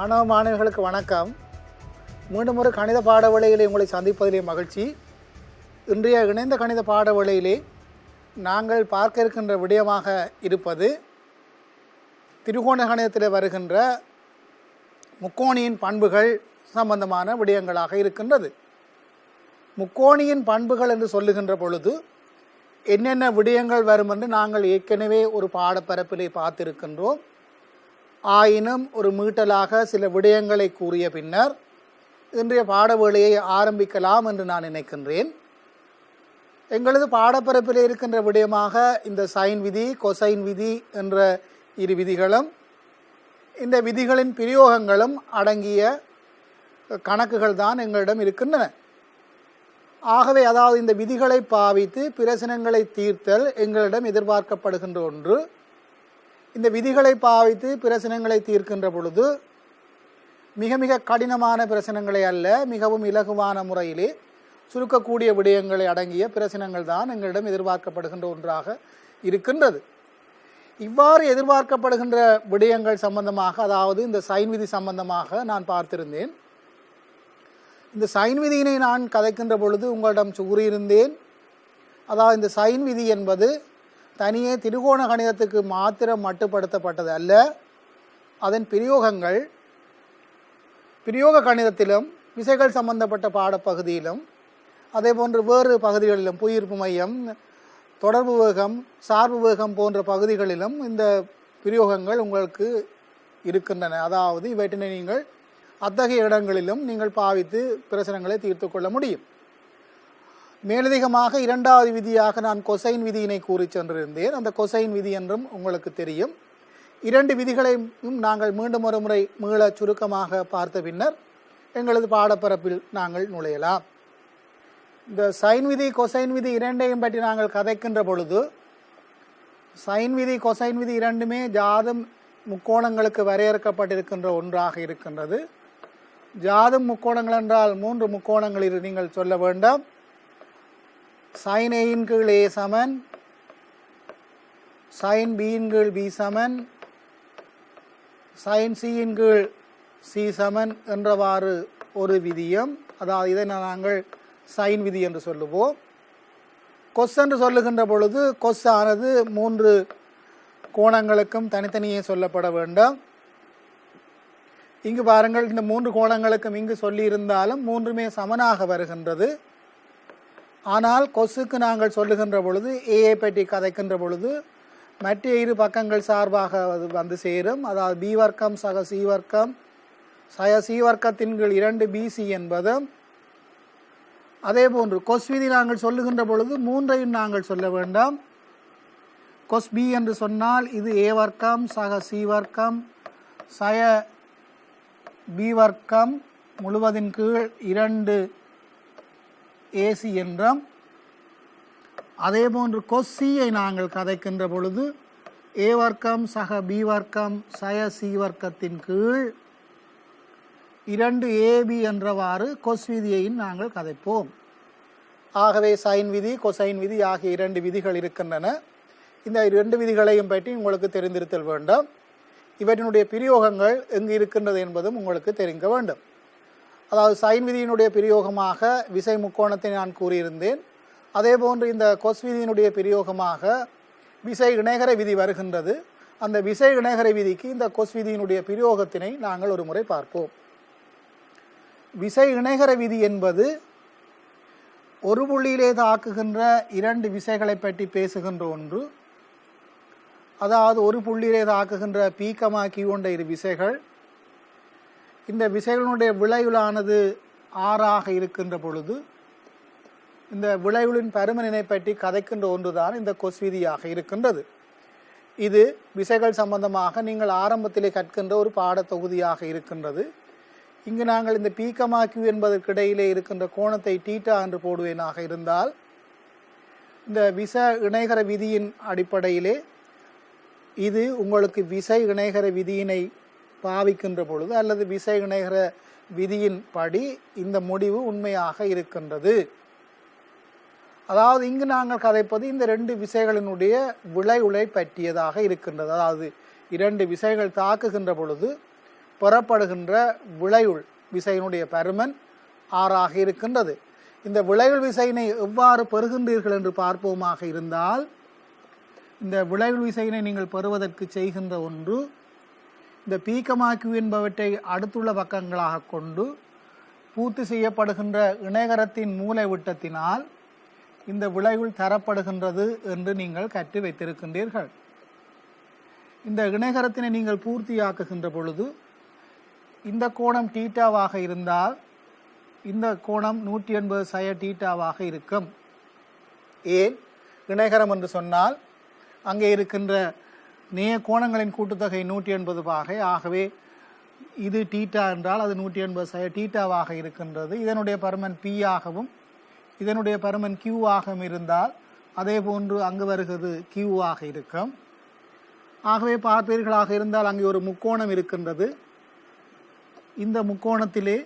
மாணவ மாணவிகளுக்கு வணக்கம். மீண்டும் ஒரு கணித பாடவளையிலே உங்களை சந்திப்பதிலே மகிழ்ச்சி. இன்றைய இணைந்த கணித பாடவளையிலே நாங்கள் பார்க்க இருக்கின்ற விடயமாக இருப்பது திரிகோண கணிதத்தில் வருகின்ற முக்கோணியின் பண்புகள் சம்பந்தமான விடயங்களாக இருக்கின்றது. முக்கோணியின் பண்புகள் என்று சொல்லுகின்ற பொழுது என்னென்ன விடயங்கள் வரும் என்று நாங்கள் ஏற்கனவே ஒரு பாடப்பரப்பிலே பார்த்திருக்கின்றோம். ஆயினும் ஒரு மீட்டலாக சில விடயங்களை கூறிய பின்னர் இன்றைய பாடவேளையை ஆரம்பிக்கலாம் என்று நான் நினைக்கின்றேன். எங்களது பாடப்பரப்பில் இருக்கின்ற விடயமாக இந்த சைன் விதி, கொசைன் விதி என்ற இரு விதிகளும் இந்த விதிகளின் பிரயோகங்களும் அடங்கிய கணக்குகள் தான் எங்களிடம் இருக்கின்றன. ஆகவே அதாவது இந்த விதிகளை பாவித்து பிரச்சனைகளை தீர்த்தல் எங்களிடம் எதிர்பார்க்கப்படுகின்ற ஒன்று. இந்த விதிகளை பாவித்து பிரச்சனைகளை தீர்க்கின்ற பொழுது மிக மிக கடினமான பிரச்சனைகளை அல்ல, மிகவும் இலகுவான முறையிலே சுருக்கக்கூடிய விடயங்களை அடங்கிய பிரச்சனைகள் தான் எங்களிடம் எதிர்பார்க்கப்படுகின்ற ஒன்றாக இருக்கின்றது. இவ்வாறு எதிர்பார்க்கப்படுகின்ற விடயங்கள் சம்பந்தமாக, அதாவது இந்த சைன் விதி சம்பந்தமாக நான் பார்த்திருந்தேன். இந்த சைன் விதியினை நான் கதைக்கின்ற பொழுது உங்களிடம் கூறியிருந்தேன். அதாவது இந்த சைன் விதி என்பது தனியே திரிகோண கணிதத்துக்கு மாத்திரம் மட்டுப்படுத்தப்பட்டது அல்ல. அதன் பிரயோகங்கள் பிரயோக கணிதத்திலும் விசைகள் சம்பந்தப்பட்ட பாடப்பகுதியிலும் அதே போன்று வேறு பகுதிகளிலும் புவியீர்ப்பு மையம், தொடர்பு வேகம், சார்பு வேகம் போன்ற பகுதிகளிலும் இந்த பிரயோகங்கள் உங்களுக்கு இருக்கின்றன. அதாவது இவற்றினை நீங்கள் அத்தகைய இடங்களிலும் நீங்கள் பாவித்து பிரச்சனைகளை தீர்த்து கொள்ள முடியும். மேலதிகமாக இரண்டாவது விதியாக நான் கொசைன் விதியினை கூறி சென்றிருந்தேன். அந்த கொசைன் விதி என்றும் உங்களுக்கு தெரியும். இரண்டு விதிகளையும் நாங்கள் மீண்டும் ஒரு முறை மீள சுருக்கமாக பார்த்த பின்னர் எங்களது பாடப்பரப்பில் நாங்கள் நுழையலாம். இந்த சைன் விதி, கொசைன் விதி இரண்டையும் பற்றி நாங்கள் கதைக்கின்ற பொழுது சைன் விதி, கொசைன் விதி இரண்டுமே ஜாதும் முக்கோணங்களுக்கு வரையறுக்கப்பட்டிருக்கின்ற ஒன்றாக இருக்கின்றது. ஜாதும் முக்கோணங்கள் என்றால் மூன்று முக்கோணங்களில் நீங்கள் சொல்ல வேண்டாம். சைன் ஏயின் கீழ் ஏ சமன், சைன் பியின் கீழ் பி சமன், சைன் சியின் கீழ் சி சமன் என்றவாறு ஒரு விதியும், அதாவது இதை நாங்கள் சைன் விதி என்று சொல்லுவோம். கொஸ் என்று சொல்லுகின்ற பொழுது கொஸ் ஆனது மூன்று கோணங்களுக்கும் தனித்தனியே சொல்லப்பட வேண்டும். இங்கு பாருங்கள், இந்த மூன்று கோணங்களுக்கும் இங்கு சொல்லியிருந்தாலும் மூன்றுமே சமனாக வருகின்றது. ஆனால் கொசுக்கு நாங்கள் சொல்லுகின்ற பொழுது ஏஐ பற்றி கதைக்கின்ற பொழுது மற்ற இரு பக்கங்கள் சார்பாக வந்து சேரும். அதாவது பி வர்க்கம் சக சி வர்க்கம், சய சி வர்க்கத்தின் கீழ் 2 பிசி என்பதும், அதே போன்று கொஸ் விதி நாங்கள் சொல்லுகின்ற பொழுது மூன்றையும் நாங்கள் சொல்ல வேண்டாம். கொஸ் பி என்று சொன்னால் இது ஏ வர்க்கம் சக சி வர்க்கம் சய பி வர்க்கம் முழுவதின் கீழ் 2 ஏசி என்றும், அதே போன்று கொஸ்சியை நாங்கள் கதைக்கின்ற பொழுது ஏ வர்க்கம் சக பி வர்க்கம் சய சி வர்க்கத்தின் கீழ் 2 ஏபி என்றவாறு கொஸ் விதியையும் நாங்கள் கதைப்போம். ஆகவே சைன் விதி, கொசைன் விதி ஆகிய 2 விதிகள் இருக்கின்றன. இந்த 2 விதிகளையும் பற்றி உங்களுக்கு தெரிந்திருத்தல் வேண்டும். இவற்றினுடைய பிரயோகங்கள் எங்கு இருக்கின்றது என்பதும் உங்களுக்கு தெரிவிக்க வேண்டும். அதாவது சைன் விதியினுடைய பிரயோகமாக விசை முக்கோணத்தை நான் கூறியிருந்தேன். அதே போன்று இந்த கொஸ் விதியினுடைய பிரயோகமாக விசை இணைகர விதி வருகின்றது. அந்த விசை இணைகர விதிக்கு இந்த கொஸ் விதியினுடைய பிரயோகத்தினை நாங்கள் ஒரு முறை பார்ப்போம். விசை இணைகர விதி என்பது ஒரு புள்ளியிலே தாக்குகின்ற 2 விசைகளை பற்றி பேசுகின்ற ஒன்று. அதாவது ஒரு புள்ளியிலே தாக்குகின்ற பி, கியூ என்ற இரு விசைகள், இந்த விசைகளுடைய விளைவுளானது 6ஆக இருக்கின்ற பொழுது இந்த விளைவுளின் பருமனினை பற்றி கதைக்கின்ற ஒன்றுதான் இந்த கொஸ் விதியாக இருக்கின்றது. இது விசைகள் சம்பந்தமாக நீங்கள் ஆரம்பத்திலே கற்கின்ற ஒரு பாடத்தொகுதியாக இருக்கின்றது. இங்கு நாங்கள் இந்த பி, கியூ என்பதற்கிடையிலே இருக்கின்ற கோணத்தை தீட்டா என்று போடுவேனாக இருந்தால் இந்த விசை இணைகர விதியின் அடிப்படையிலே இது உங்களுக்கு விசை இணைகர விதியினை பாவிக்கின்ற பொழுது அல்லது விசை இணைகர விதியின் படி இந்த முடிவு உண்மையாக இருக்கின்றது. அதாவது இங்கு நாங்கள் கதைப்பது இந்த 2 விசைகளினுடைய விளைவுளை பற்றியதாக இருக்கின்றது. அதாவது 2 விசைகள் தாக்குகின்ற பொழுது பெறப்படுகின்ற விளையுள் விசையினுடைய பருமன் 6ஆக இருக்கின்றது. இந்த விளையுள் விசையினை எவ்வாறு பெறுகின்றீர்கள் என்று பார்ப்போமாக இருந்தால், இந்த விளையுள் விசையினை நீங்கள் பெறுவதற்கு செய்கின்ற ஒன்று, இந்த P, Q என்பவற்றை அடுத்துள்ள பக்கங்களாக கொண்டு பூர்த்தி செய்யப்படுகின்ற இணைகரத்தின் மூலை விட்டத்தினால் இந்த விளைவுள் தரப்படுகின்றது என்று நீங்கள் கற்று வைத்திருக்கின்றீர்கள். இந்த இணைகரத்தினை நீங்கள் பூர்த்தியாக்குகின்ற பொழுது இந்த கோணம் டீட்டாவாக இருந்தால் இந்த கோணம் 180 சய டீட்டாவாக இருக்கும். ஏன் இணைகரம் என்று சொன்னால் அங்கே இருக்கின்ற நேய கோணங்களின் கூட்டுத்தொகை 180 பாகை. ஆகவே இது டீட்டா என்றால் அது 180 சய டீட்டாவாக இருக்கின்றது. இதனுடைய பருமன் P ஆகவும் இதனுடைய பருமன் Q ஆகவும் இருந்தால் அதே போன்று அங்கு வருகிறது Q ஆக இருக்கும். ஆகவே பார்ப்பீர்களாக இருந்தால் அங்கே ஒரு முக்கோணம் இருக்கின்றது. இந்த முக்கோணத்திலே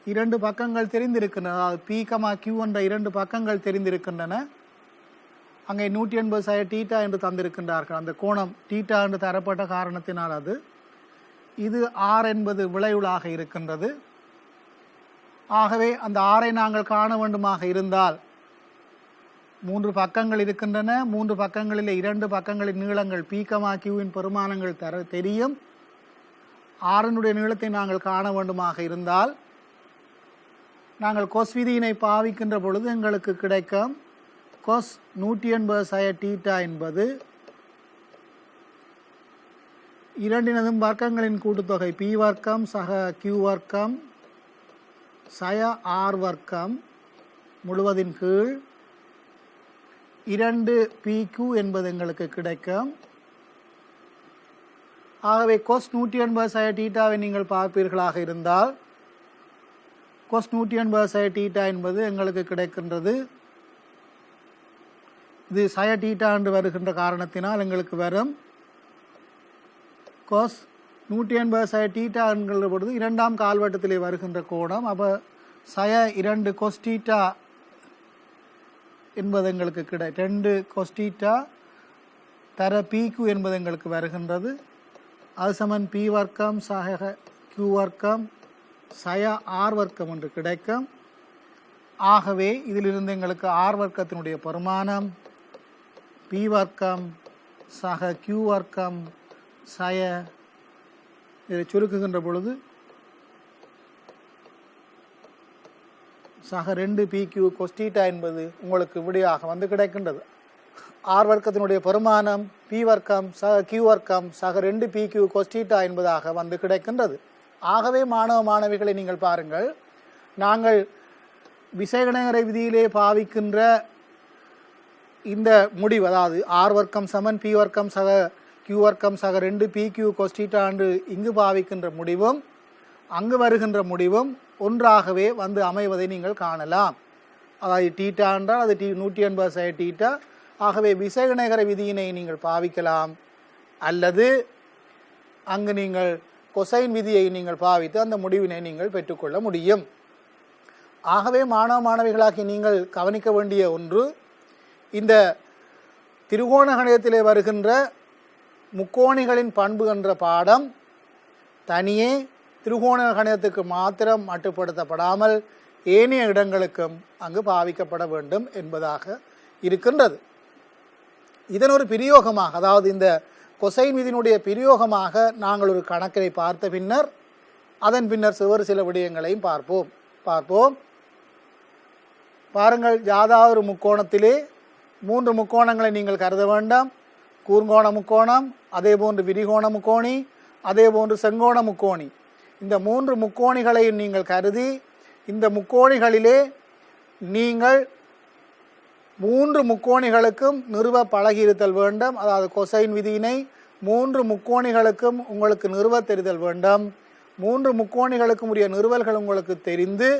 2 பக்கங்கள் தெரிந்திருக்கின்றன. அதாவது P, Q என்ற 2 பக்கங்கள் தெரிந்திருக்கின்றன. அங்கே 180 சய டீட்டா என்று தந்திருக்கின்றார்கள். அந்த கோணம் டீட்டா என்று தரப்பட்ட காரணத்தினால் அது இது R என்பது விளைவுளாக இருக்கின்றது. ஆகவே அந்த ஆரை நாங்கள் காண வேண்டுமாக இருந்தால் 3 பக்கங்கள் இருக்கின்றன. 3 பக்கங்களில் 2 பக்கங்களின் நீளங்கள் P, Qவின் பெருமானங்கள் தெரியும். ஆறினுடைய நீளத்தை நாங்கள் காண வேண்டுமாக இருந்தால் நாங்கள் கொஸ் விதியினை பாவிக்கின்ற பொழுது எங்களுக்கு கிடைக்கும் கொஸ் 180 சய டீட்டா என்பது இரண்டினதும் வர்க்கங்களின் கூட்டுத்தொகை P வர்க்கம் சக Q வர்க்கம் சய R வர்க்கம் முழுவதின் கீழ் 2PQ என்பது எங்களுக்கு கிடைக்கும். ஆகவே கொஸ் 180 சய டீட்டாவை நீங்கள் பார்ப்பீர்களாக இருந்தால் கொஸ் 180 சய டீட்டா என்பது எங்களுக்கு கிடைக்கின்றது. இது சய டீட்டா என்று வருகின்ற காரணத்தினால் எங்களுக்கு வரும் கொஸ் 180 சய டீட்டா என்கிற பொழுது 2ஆம் கால்வட்டத்திலே வருகின்ற கோணம். அப்போ சய 2 கொஸ் டீட்டா என்பது எங்களுக்கு 2 கொஸ் டீட்டா தர PQ என்பது எங்களுக்கு வருகின்றது. அது சமன் P வர்க்கம் சக Q வர்க்கம் சய R வர்க்கம் என்று கிடைக்கும். ஆகவே இதிலிருந்து எங்களுக்கு R வர்க்கத்தினுடைய பெருமானம் P வர்க்கம் சக Q வர்க்கம் சய இதை சுருக்குகின்ற பொழுது சக 2PQ கொஸ்டீட்டா என்பது உங்களுக்கு விடையாக வந்து கிடைக்கின்றது. R வர்க்கத்தினுடைய பெருமானம் P வர்க்கம் சக Q வர்க்கம் சக 2PQ கொஸ்டீட்டா என்பதாக வந்து கிடைக்கின்றது. ஆகவே மாணவ மாணவிகளை நீங்கள் பாருங்கள், நாங்கள் விசைகணையறை விதியிலே பாவிக்கின்ற இந்த முடிவு, அதாவது R வர்க்கம் சமன் P வர்க்கம் சக Q வர்க்கம் சக 2PQ கொஸ்டீட்டா என்று இங்கு பாவிக்கின்ற முடிவும் அங்கு வருகின்ற முடிவும் ஒன்றாகவே வந்து அமைவதை நீங்கள் காணலாம். அதாவது டீட்டா என்றால் அது 180 சய டீட்டா. ஆகவே விசைகணையறை விதியினை நீங்கள் பாவிக்கலாம், அல்லது அங்கு நீங்கள் கொசைன் விதியை நீங்கள் பாவித்து அந்த முடிவினை நீங்கள் பெற்றுக்கொள்ள முடியும். ஆகவே மாணவ மாணவிகளாகி நீங்கள் கவனிக்க வேண்டிய ஒன்று, இந்த திருகோண கணிதத்திலே வருகின்ற முக்கோணிகளின் பண்பு என்ற பாடம் தனியே திருகோண கணிதத்துக்கு மாத்திரம் மட்டுப்படுத்தப்படாமல் ஏனைய இடங்களுக்கும் அங்கு பாவிக்கப்பட வேண்டும் என்பதாக இருக்கின்றது. இதன் ஒரு பிரயோகமாக, அதாவது இந்த கொசைன் விதியினுடைய பிரயோகமாக நாங்கள் ஒரு கணக்கினை பார்த்த பின்னர் அதன் பின்னர் சில விடயங்களையும் பார்ப்போம். பாருங்கள், யாதாவது ஒரு முக்கோணத்திலே 3 முக்கோணங்களை நீங்கள் கருத வேண்டாம். கூர்ங்கோண முக்கோணம், அதே போன்று விரிகோண முக்கோணி, அதே போன்று செங்கோண முக்கோணி. இந்த 3 முக்கோணிகளையும் நீங்கள் கருதி இந்த முக்கோணிகளிலே நீங்கள் 3 முக்கோணிகளுக்கும் நிறுவ பழகியிருத்தல் வேண்டும். அதாவது கொசைன் விதியினை 3 முக்கோணிகளுக்கும் உங்களுக்கு நிறுவ தெரிதல் வேண்டும். 3 முக்கோணிகளுக்கும் உரிய நிறுவல்கள் உங்களுக்கு தெரிந்து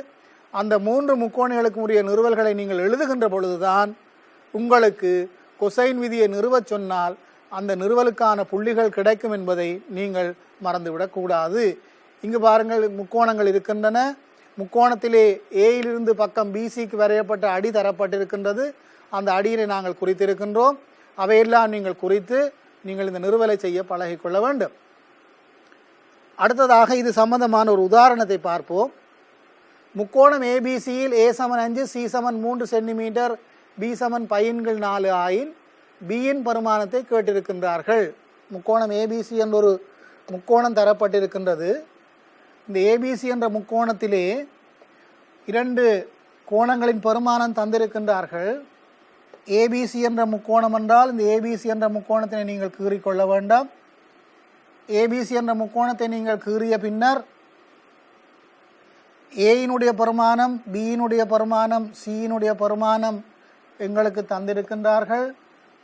அந்த 3 முக்கோணிகளுக்கும் உரிய நிறுவல்களை நீங்கள் எழுதுகின்ற பொழுதுதான் உங்களுக்கு கொசைன் விதியை நிறுவச் சொன்னால் அந்த நிறுவலுக்கான புள்ளிகள் கிடைக்கும் என்பதை நீங்கள் மறந்துவிடக்கூடாது. இங்கு பாருங்கள், முக்கோணங்கள் இருக்கின்றன. முக்கோணத்திலே ஏயிலிருந்து பக்கம் பிசிக்கு வரையப்பட்ட அடி தரப்பட்டிருக்கின்றது. அந்த அடியினை நாங்கள் குறித்திருக்கின்றோம். அவையெல்லாம் நீங்கள் குறித்து நீங்கள் இந்த நிறுவலை செய்ய பழகிக்கொள்ள வேண்டும். அடுத்ததாக இது சம்பந்தமான ஒரு உதாரணத்தை பார்ப்போம். முக்கோணம் ஏபிசியில் ஏ சமன் 5 சி சமன் 3 சென்டிமீட்டர் பி சமன் பையன்கள் 4 ஆயின் பியின் பரிமாணத்தை கேட்டிருக்கின்றார்கள். முக்கோணம் ஏபிசி என்ற ஒரு முக்கோணம் தரப்பட்டிருக்கின்றது. இந்த ஏபிசி என்ற முக்கோணத்திலே 2 கோணங்களின் பரிமாணம் தந்திருக்கின்றார்கள். ஏபிசி என்ற முக்கோணம் என்றால் இந்த ஏபிசி என்ற முக்கோணத்தினை நீங்கள் கீறிக்கொள்ள வேண்டாம். ஏபிசி என்ற முக்கோணத்தை நீங்கள் கீறிய பின்னர் ஏயினுடைய பரிமாணம், பியினுடைய பரிமாணம், சியினுடைய பரிமாணம் எங்களுக்கு தந்திருக்கின்றார்கள்.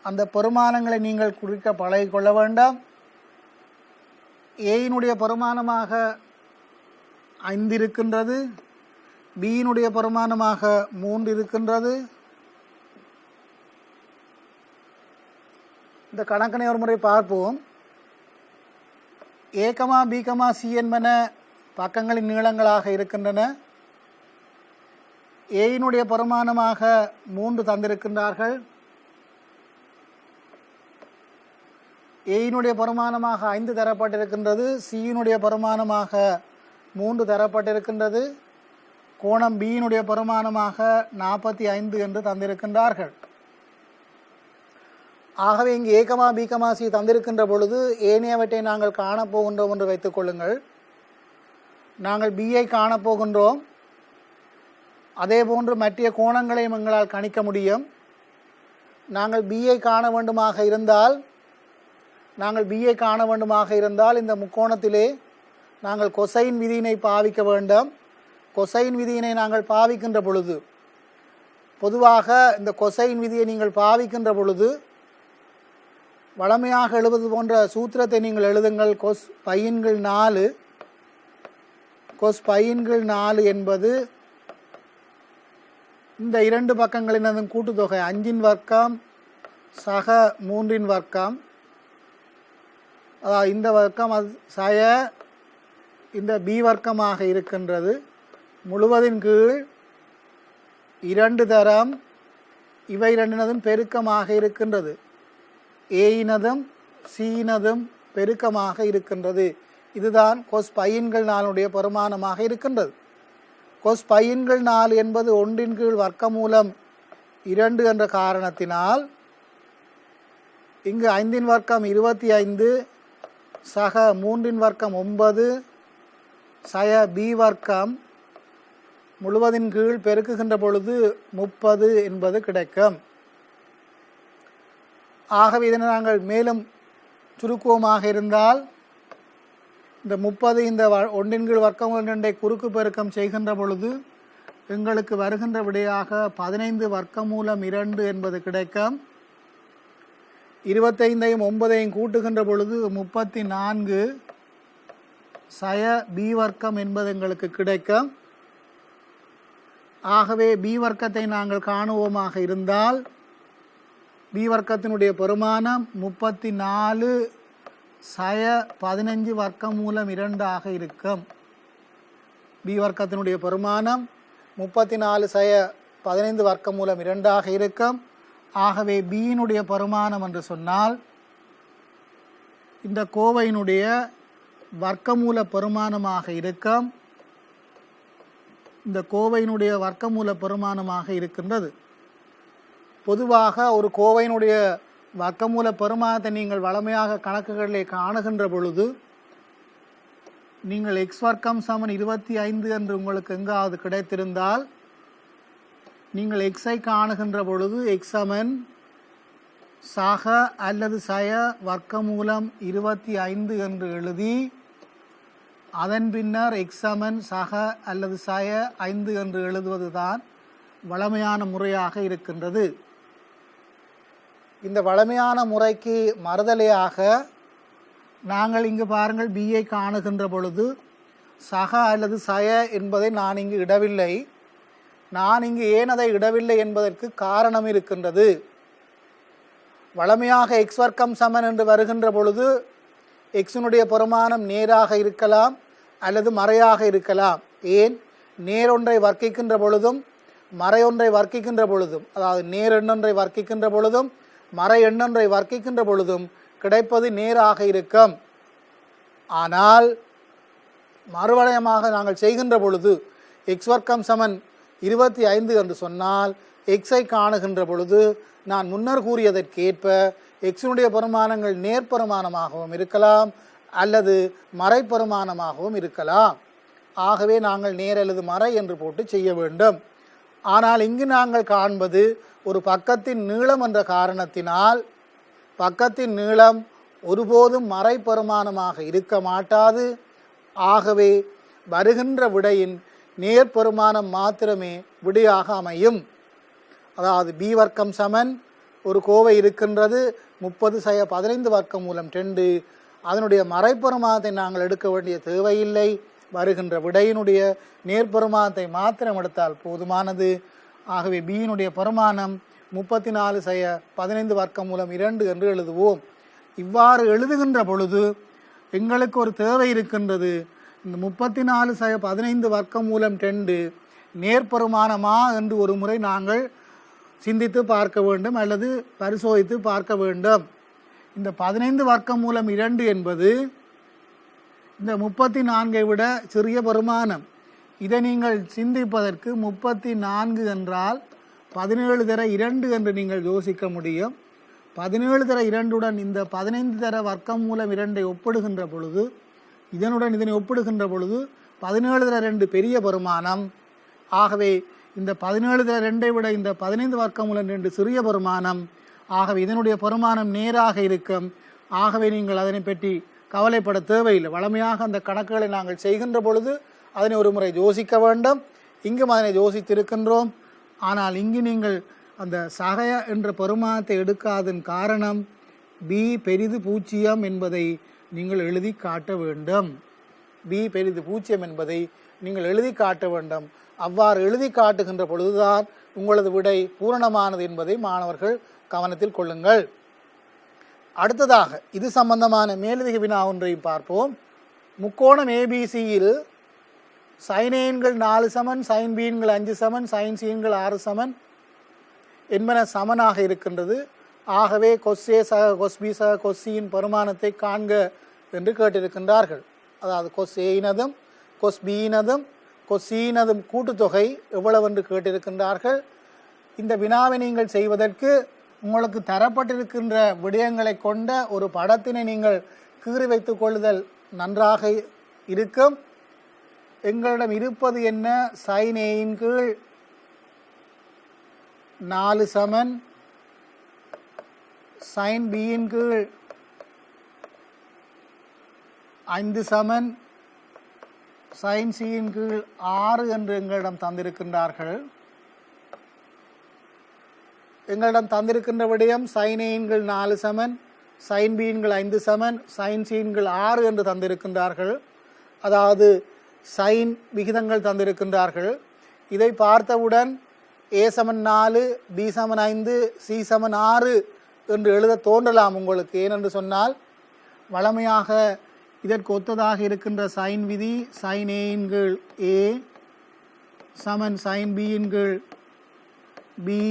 அந்த பரிமாணங்களை நீங்கள் குறிக்க பழகிக்கொள்ள வேண்டாம். ஏயினுடைய பரிமாணமாக 5 இருக்கின்றது, பியினுடைய பரிமாணமாக 3 இருக்கின்றது. இந்த கணக்கினை ஒரு முறை பார்ப்போம். ஏ கமா பி கமா சி என்பன பக்கங்களின் நீளங்களாக இருக்கின்றன. ஏயினுடைய பரிமாணமாக 3 தந்திருக்கின்றார்கள். ஏயினுடைய பரிமாணமாக 5 தரப்பட்டிருக்கின்றது. சியினுடைய பரிமாணமாக 3 தரப்பட்டிருக்கின்றது. கோணம் பியினுடைய பரிமாணமாக 45 என்று தந்திருக்கின்றார்கள். ஆகவே இங்கு ஏ கமா பி கமா சி தந்திருக்கின்ற பொழுது ஏனையவற்றை நாங்கள் காணப்போகின்றோம் என்று வைத்துக் கொள்ளுங்கள். நாங்கள் பியை காணப்போகின்றோம். அதே போன்று மற்ற கோணங்களையும் எங்களால் கணிக்க முடியும். நாங்கள் பியை காண வேண்டுமாக இருந்தால் இந்த முக்கோணத்திலே நாங்கள் கொசைன் விதியினை பாவிக்க வேண்டும். கொசைன் விதியினை நாங்கள் பாவிக்கின்ற பொழுது, பொதுவாக இந்த கொசைன் விதியை நீங்கள் பாவிக்கின்ற பொழுது வளமையாக எழுதுவது போன்ற சூத்திரத்தை நீங்கள் எழுதுங்கள். கொஸ் பையன்கள் 4 என்பது இந்த 2 பக்கங்களினதும் கூட்டுத்தொகை 5 வர்க்கம் சக 3 வர்க்கம். அதாவது இந்த வர்க்கம் அது சய இந்த பி வர்க்கமாக இருக்கின்றது. முழுவதின் கீழ் 2 தரம் இவை 2 பெருக்கமாக இருக்கின்றது. ஏயினதும் சியினதும் பெருக்கமாக இருக்கின்றது. இதுதான் கொஸ் பையன்கள் 4 பரிமாணமாக இருக்கின்றது. கொஸ் பையன்கள் 4 என்பது 1 கீழ் வர்க்கமூலம் 2 என்ற காரணத்தினால் இங்கு 5 வர்க்கம் 25 சக 3 வர்க்கம் 9 சய பி வர்க்கம் முழுவதின் கீழ் பெருக்குகின்ற பொழுது 30 என்பது கிடைக்கும். ஆகவே இதனை நாங்கள் மேலும் சுருக்குவமாக இருந்தால் இந்த 30 இந்த 1 கீழ் வர்க்கம் 2 குறுக்கு பெருக்கம் செய்கின்ற பொழுது எங்களுக்கு வருகின்ற விடையாக 15 வர்க்கமூலம் 2 என்பது கிடைக்கும். 25ஐயும் 9ஐயும் கூட்டுகின்ற பொழுது 34 சய பி வர்க்கம் என்பது எங்களுக்கு கிடைக்கும். ஆகவே பி வர்க்கத்தை நாங்கள் காணுவோமாக இருந்தால் பி வர்க்கத்தினுடைய பெருமானம் 34 சய 15 வர்க்கமூலம் 2 ஆக இருக்கும். பி வர்க்கத்தினுடைய பெருமானம் 34 சய 15 வர்க்கமூலம் 2 ஆக இருக்கும். ஆகவே பியினுடைய பெருமானம் என்று சொன்னால் இந்த கோவையினுடைய வர்க்கமூல பெருமானமாக இருக்கும். இந்த கோவையினுடைய வர்க்கமூல பெருமானமாக இருக்கின்றது. பொதுவாக ஒரு கோவையினுடைய வர்க்கமூல பெருமானத்தை நீங்கள் வளமையாக கணக்குகளிலே காணுகின்ற பொழுது நீங்கள் எக்ஸ் வர்க்கம் சமன் 25 என்று உங்களுக்கு எங்காவது கிடைத்திருந்தால் நீங்கள் எக்ஸை காணுகின்ற பொழுது எக்ஸ் சமன் சக அல்லது சய வர்க்கமூலம் 25 என்று எழுதி அதன் பின்னர் எக்ஸ் சமன் சக அல்லது சய 5 என்று எழுதுவதுதான் வளமையான முறையாக இருக்கின்றது. இந்த வளமையான முறைக்கு மறுதலையாக நாங்கள் இங்கு பாருங்கள் பியை காணுகின்ற பொழுது சக அல்லது சய என்பதை நான் இங்கு இடவில்லை. நான் இங்கு ஏன் அதை இடவில்லை என்பதற்கு காரணம் இருக்கின்றது. வளமையாக எக்ஸ் வர்க்கம் சமன் என்று வருகின்ற பொழுது எக்ஸினுடைய பெருமானம் நேராக இருக்கலாம் அல்லது மறையாக இருக்கலாம். ஏன்? நேரொன்றை வர்க்கிக்கின்ற பொழுதும் மறையொன்றை வர்க்கிக்கின்ற பொழுதும், அதாவது நேர் எண்ணொன்றை வர்க்கிக்கின்ற பொழுதும் மறை எண்ணொன்றை வர்க்கிக்கின்ற பொழுதும் கிடைப்பது நேராக இருக்கும். ஆனால் மறுவளையமாக நாங்கள் செய்கின்ற பொழுது எக்ஸ் வர்க்கம் சமன் 25 என்று சொன்னால் எக்ஸை காணுகின்ற பொழுது நான் முன்னர் கூறியதற்கேற்ப எக்ஸினுடைய பெருமானங்கள் நேர்பெருமானமாகவும் இருக்கலாம் அல்லது மறைப்பெருமானமாகவும் இருக்கலாம். ஆகவே நாங்கள் நேர் அல்லது மறை என்று போட்டு செய்ய வேண்டும். ஆனால் இங்கு நாங்கள் காண்பது ஒரு பக்கத்தின் நீளம் என்ற காரணத்தினால் பக்கத்தின் நீளம் ஒருபோதும் மறைப்பெருமானமாக இருக்க மாட்டாது. ஆகவே வருகின்ற விடையின் நேர்பெருமானம் மாத்திரமே விடையாக அமையும். அதாவது பி வர்க்கம் சமன் ஒரு கோவை இருக்கின்றது 30/15 வர்க்கம் மூலம் 2. அதனுடைய மறைப்பெருமானத்தை நாங்கள் எடுக்க வேண்டிய தேவையில்லை. வருகின்ற விடையினுடைய நேர்பெருமானத்தை மாத்திரம் எடுத்தால் போதுமானது. ஆகவே பியினுடைய பெருமானம் 34/15 வர்க்கம் மூலம் 2 என்று எழுதுவோம். இவ்வாறு எழுதுகின்ற பொழுது எங்களுக்கு ஒரு தேவை இருக்கின்றது. இந்த 34/15 வர்க்கம் மூலம் 2 நேர்பெருமானமா என்று ஒரு முறை நாங்கள் சிந்தித்து பார்க்க வேண்டும் அல்லது பரிசோதித்து பார்க்க வேண்டும். இந்த 15 வர்க்கம் மூலம் 2 என்பது இந்த 34ஐ விட சிறிய பெருமானம். இதை நீங்கள் சிந்திப்பதற்கு 34 என்றால் 17 தர 2 என்று நீங்கள் யோசிக்க முடியும். 17 தர 2உடன் இந்த 15 தர வர்க்கம் மூலம் 2ஐ ஒப்பிடுகின்ற பொழுது இதனுடன் இதனை ஒப்பிடுகின்ற பொழுது 17 தர 2 பெரிய பெருமானம். ஆகவே இந்த 17 தர 2ஐ விட இந்த 15 வர்க்கம் மூலம் 2 சிறிய பெருமானம். ஆகவே இதனுடைய பெருமானம் நேராக இருக்கும். ஆகவே நீங்கள் அதனை பற்றி கவலைப்பட தேவையில்லை. வழமையாக அந்த கணக்குகளை நாங்கள் செய்கின்ற பொழுது அதனை ஒரு முறை யோசிக்க வேண்டும். இங்கும் அதனை யோசித்திருக்கின்றோம். ஆனால் இங்கு நீங்கள் அந்த சகய என்ற பெருமானத்தை எடுக்காதன் காரணம் பி பெரிது 0 என்பதை நீங்கள் எழுதி காட்ட வேண்டும். பி பெரிது 0 என்பதை நீங்கள் எழுதி காட்ட வேண்டும். அவ்வாறு எழுதி காட்டுகின்ற பொழுதுதான் உங்களது விடை பூரணமானது என்பதை மாணவர்கள் கவனத்தில் கொள்ளுங்கள். அடுத்ததாக இது சம்பந்தமான மேலதிக வினா ஒன்றையும் பார்ப்போம். முக்கோணம் ஏபிசியில் சைன் ஏன்கள் 4 சமன், சைன் பீன்கள் 5 சமன், சைன் சீன்கள் 6 சமன் என்பன சமனாக இருக்கின்றது. ஆகவே கொஸ்ஏ சக கொஸ்பி சக கொஸ்சியின் பெருமானத்தை காண்க என்று கேட்டிருக்கின்றார்கள். அதாவது கொஸ்ஏயினதும் கொஸ்பியினதும் கொஸ்சியினதும் கூட்டுத்தொகை எவ்வளவு என்று கேட்டிருக்கின்றார்கள். இந்த வினாவை நீங்கள் செய்வதற்கு உங்களுக்கு தரப்பட்டிருக்கின்ற விடயங்களை கொண்ட ஒரு படத்தினை நீங்கள் கீறி வைத்துக் கொள்ளுதல் நன்றாக இருக்கும். எங்களிடம் இருப்பது என்ன? சைன் ஏயின் கீழ் 4 சமன், சைன் பியின் கீழ் 5 சமன், சைன் சியின் கீழ் 6 என்று எங்களிடம் தந்திருக்கின்றார்கள். எங்களிடம் தந்திருக்கின்ற விடயம் சைன் ஏன்கள் 4 சமன், சைன் பீன்கள் 5 சமன், சைன் சீன்கள் 6 என்று தந்திருக்கின்றார்கள். அதாவது சைன் விகிதங்கள் தந்திருக்கின்றார்கள். இதை பார்த்தவுடன் ஏ சமன் 4, பி சமன் 5, சி சமன் 6 என்று எழுத தோன்றலாம் உங்களுக்கு. ஏனென்று சொன்னால் வழமையாக இதற்கு ஒத்ததாக இருக்கின்ற சைன் விதி சைன் ஏயின் கீழ் ஏ சமன் சைன் பியின் கீழ் பி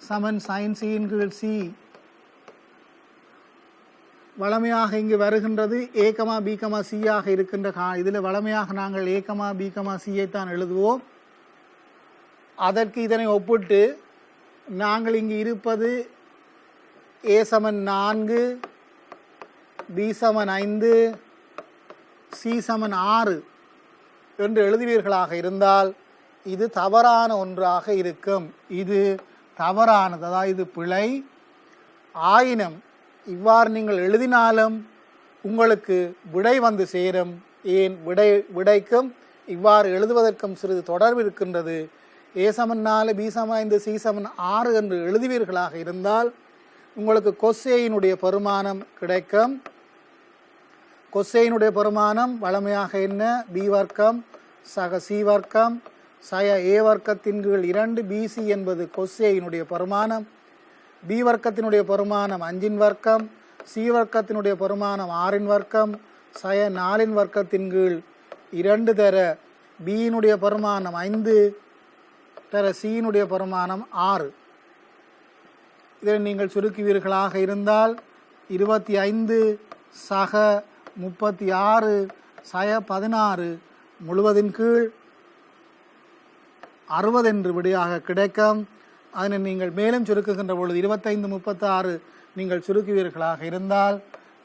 சமன் சைன் சியின் கீழ் சி. வழமையாக இங்கு வருகின்றது ஏ கமா பி கமா சி ஆக இருக்கின்ற இதில் வழமையாக நாங்கள் ஏ கமா பி கமா சியை தான் எழுதுவோம். அதற்கு இதனை ஒப்பிட்டு நாங்கள் இங்கு இருப்பது ஏ சமன் 4, பி சமன் 5, சி சமன் 6 என்று எழுதுவீர்களாக இருந்தால் இது தவறான ஒன்றாக இருக்கும். இது தவறானது, அதாவது இது பிழை. ஆயினும் இவ்வாறு நீங்கள் எழுதினாலும் உங்களுக்கு விடை வந்து சேரும். ஏன் விடைக்கும் இவ்வாறு எழுதுவதற்கும் சிறிது தொடர்பு இருக்கின்றது. ஏ சமன் 4, பி சமன் 5, சி சமன் 6 என்று எழுதுவீர்களாக இருந்தால் உங்களுக்கு கொஸ்ஏயினுடைய பெருமானம் கிடைக்கும். கொஸ்ஏயினுடைய பெருமானம் வழமையாக என்ன? பி வர்க்கம் சக சி வர்க்கம் சய ஏ வர்க்கத்தின் கீழ் 2 பிசி என்பது கொஸ்ஏயினுடைய பெருமானம். பி வர்க்கத்தினுடைய பெருமானம் 5 வர்க்கம், சி வர்க்கத்தினுடைய பெருமானம் 6 வர்க்கம், சய 4 வர்க்கத்தின் கீழ் 2 தர பியினுடைய பெருமானம் 5 தர சியினுடைய பெருமானம் 6. இதை நீங்கள் சுருக்குவீர்களாக இருந்தால் 25 சக 36 16 முழுவதின் கீழ் 60 என்று விடையாக கிடைக்கும். அதனை நீங்கள் மேலும் சுருக்குகின்ற பொழுது 25 36 நீங்கள் சுருக்குவீர்களாக இருந்தால்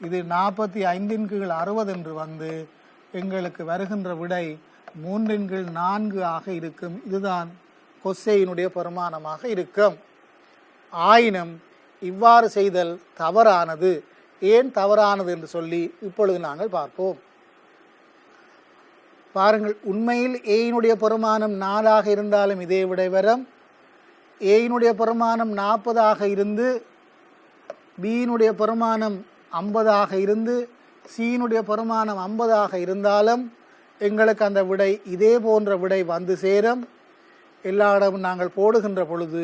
இது 45 கீழ் 60 என்று வந்து எங்களுக்கு வருகின்ற விடை 3 கீழ் 4 ஆக இருக்கும். இதுதான் கொசையினுடைய பெருமானமாக இருக்கும். ஆயினும் இவ்வாறு செய்தல் தவறானது. ஏன் தவறானது என்று சொல்லி இப்பொழுது நாங்கள் பார்ப்போம். பாருங்கள், உண்மையில் ஏயினுடைய பெருமானம் 4 இருந்தாலும் இதே விடை வரும். ஏயினுடைய பெருமானம் 40 இருந்து பியினுடைய பெருமானம் 50 இருந்து சியினுடைய பெருமானம் 50 இருந்தாலும் எங்களுக்கு அந்த விடை இதே போன்ற விடை வந்து சேரும். எல்லா இடமும் நாங்கள் போடுகின்ற பொழுது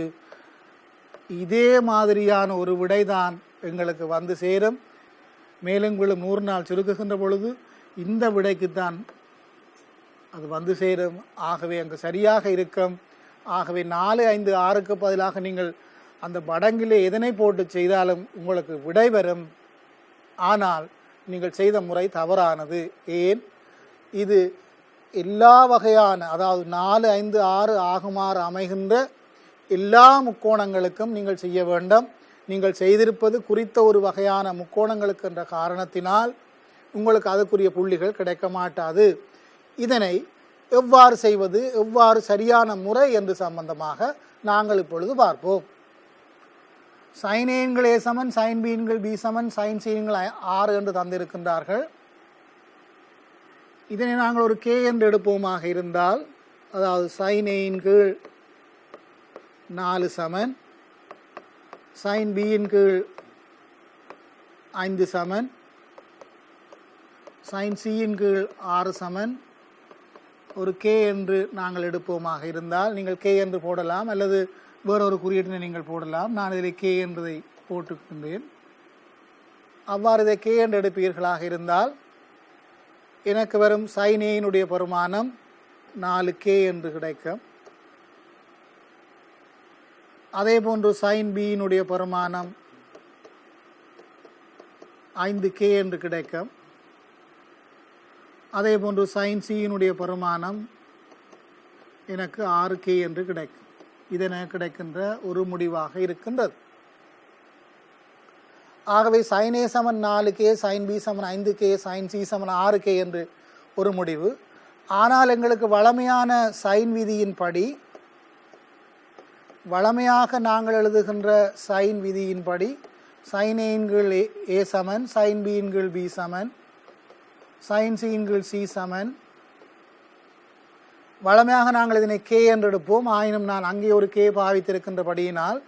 இதே மாதிரியான ஒரு விடை தான் எங்களுக்கு வந்து சேரும். மேலும் 100 நாள் சுருக்குகின்ற பொழுது இந்த விடைக்குத்தான் அது வந்து சேரும். ஆகவே அங்கு சரியாக இருக்கும். ஆகவே 4 5 6க்கு பதிலாக நீங்கள் அந்த மடங்கிலே எதனை போட்டு செய்தாலும் உங்களுக்கு விடை வரும். ஆனால் நீங்கள் செய்த முறை தவறானது. ஏன்? இது எல்லா வகையான, அதாவது 4 5 6 ஆகுமாறு அமைகின்ற எல்லா முக்கோணங்களுக்கும் நீங்கள் செய்ய வேண்டும். நீங்கள் செய்திருப்பது குறித்த ஒரு வகையான முக்கோணங்களுக்கு என்ற காரணத்தினால் உங்களுக்கு அதுக்குரிய புள்ளிகள் கிடைக்க மாட்டாது. இதனை எவ்வாறு செய்வது, எவ்வாறு சரியான முறை என்று சம்பந்தமாக நாங்கள் இப்பொழுது பார்ப்போம். சைன் ஏன்கள் ஏ சமன், சைன் பீன்கள் பி சமன், சைன் சீன்கள் 6 என்று தந்திருக்கின்றார்கள். இதனை நாங்கள் ஒரு கே என்று எடுப்போமாக இருந்தால், அதாவது சைன் ஏயின் கீழ் 4 சமன், சைன் பியின் கீழ் 5 சமன், சைன் சியின் கீழ் 6 சமன், ஒரு கே என்று நாங்கள் எடுப்போமாக இருந்தால், நீங்கள் கே என்று போடலாம் அல்லது வேறொரு குறியீட்டினை நீங்கள் போடலாம். நான் இதில் கே என்றதை போட்டுக்கின்றேன். அவ்வாறு இதை கே என்று எடுப்பீர்களாக இருந்தால் எனக்கு வரும் சைன் ஏயினுடைய பெருமானம் 4k என்று கிடைக்கும். அதே போன்று சைன் பியினுடைய பெருமானம் 5k என்று கிடைக்கும். அதே போன்று சைன் சியினுடைய பெருமானம் எனக்கு 6k என்று கிடைக்கும். இதென கிடைக்கின்ற ஒரு முடிவாக இருக்கின்றது. ஆகவே சைன் ஏ சமன் 4k, சைன் பி சமன் 5k, சைன் சி சமன் 6k என்று ஒரு முடிவு. ஆனால் எங்களுக்கு வழமையான சைன் விதியின்படி, வழமையாக நாங்கள் எழுதுகின்ற சைன் விதியின்படி சைன் ஏயின் கீழ் ஏ சமன், சைன் பியின் கீழ் பி சமன், சைன் சியின் கீழ் சி சமன். வழமையாக நாங்கள் இதனை கே என்று எடுப்போம். ஆயினும் நான் அங்கே ஒரு கே பாவித்திருக்கின்றபடியினால்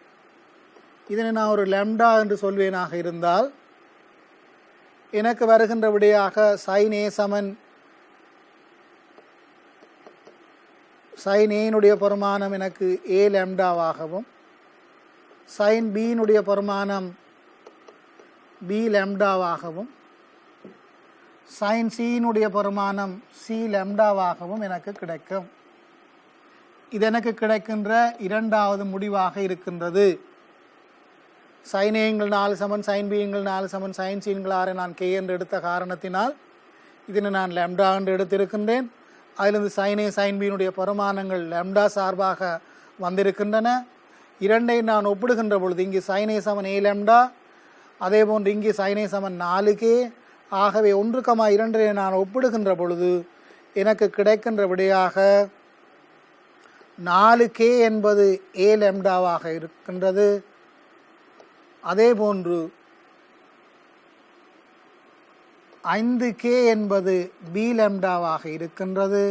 இதனை நான் ஒரு லெம்டா என்று சொல்வேனாக இருந்தால் எனக்கு வருகின்ற விடையாக சைன் ஏ சமன் சைன் ஏனுடைய பெருமானம் எனக்கு ஏ லெம்டாவாகவும், சைன் பியினுடைய பெருமானம் பி லெம்டாவாகவும், சைன் சியினுடைய பெருமானம் சி லெம்டாவாகவும் எனக்கு கிடைக்கும். இது எனக்கு கிடைக்கின்ற இரண்டாவது முடிவாக இருக்கின்றது. சைன் ஏங்கள் 4 சமன், சைன் பிங்கள் 4 சமன், சைன் சீன்கள் 6 நான் கே என்று எடுத்த காரணத்தினால் இதனை நான் லெம்டா என்று எடுத்திருக்கின்றேன். அதிலிருந்து சைன் ஏ சைன் பியினுடைய பெருமானங்கள் லெம்டா சார்பாக வந்திருக்கின்றன. இரண்டை நான் ஒப்பிடுகின்ற பொழுது இங்கு சைன் ஏ சமன் ஏ லெம்டா, அதே போன்று இங்கே சைன் ஏ சமன் 4k. ஆகவே 1,2 நான் ஒப்பிடுகின்ற பொழுது எனக்கு கிடைக்கின்ற விடையாக 4k என்பது ஏ லெம்டாவாக இருக்கின்றது. அதே போன்று 5k என்பது பி லெம்டாவாக இருக்கின்றது.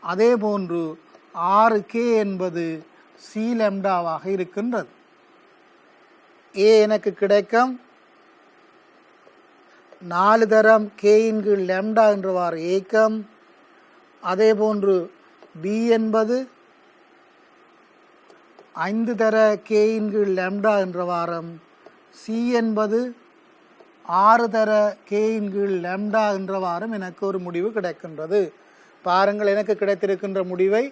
அதே போன்று 6k என்பது சி லெம்டாவாக இருக்கின்றது. ஏ எனக்கு கிடைக்கும் 4 தரம் கேயின் கீழ் லெம்டா என்றவாறு ஏக்கம். அதே போன்று பி என்பது 5 தர கேயின் கீழ் லெம்டா என்ற வாரம், சி என்பது 6 தர கேயின் கீழ் லெம்டா என்ற வாரம் எனக்கு ஒரு முடிவு கிடைக்கின்றது. பாருங்கள், எனக்கு கிடைத்திருக்கின்ற முடிவை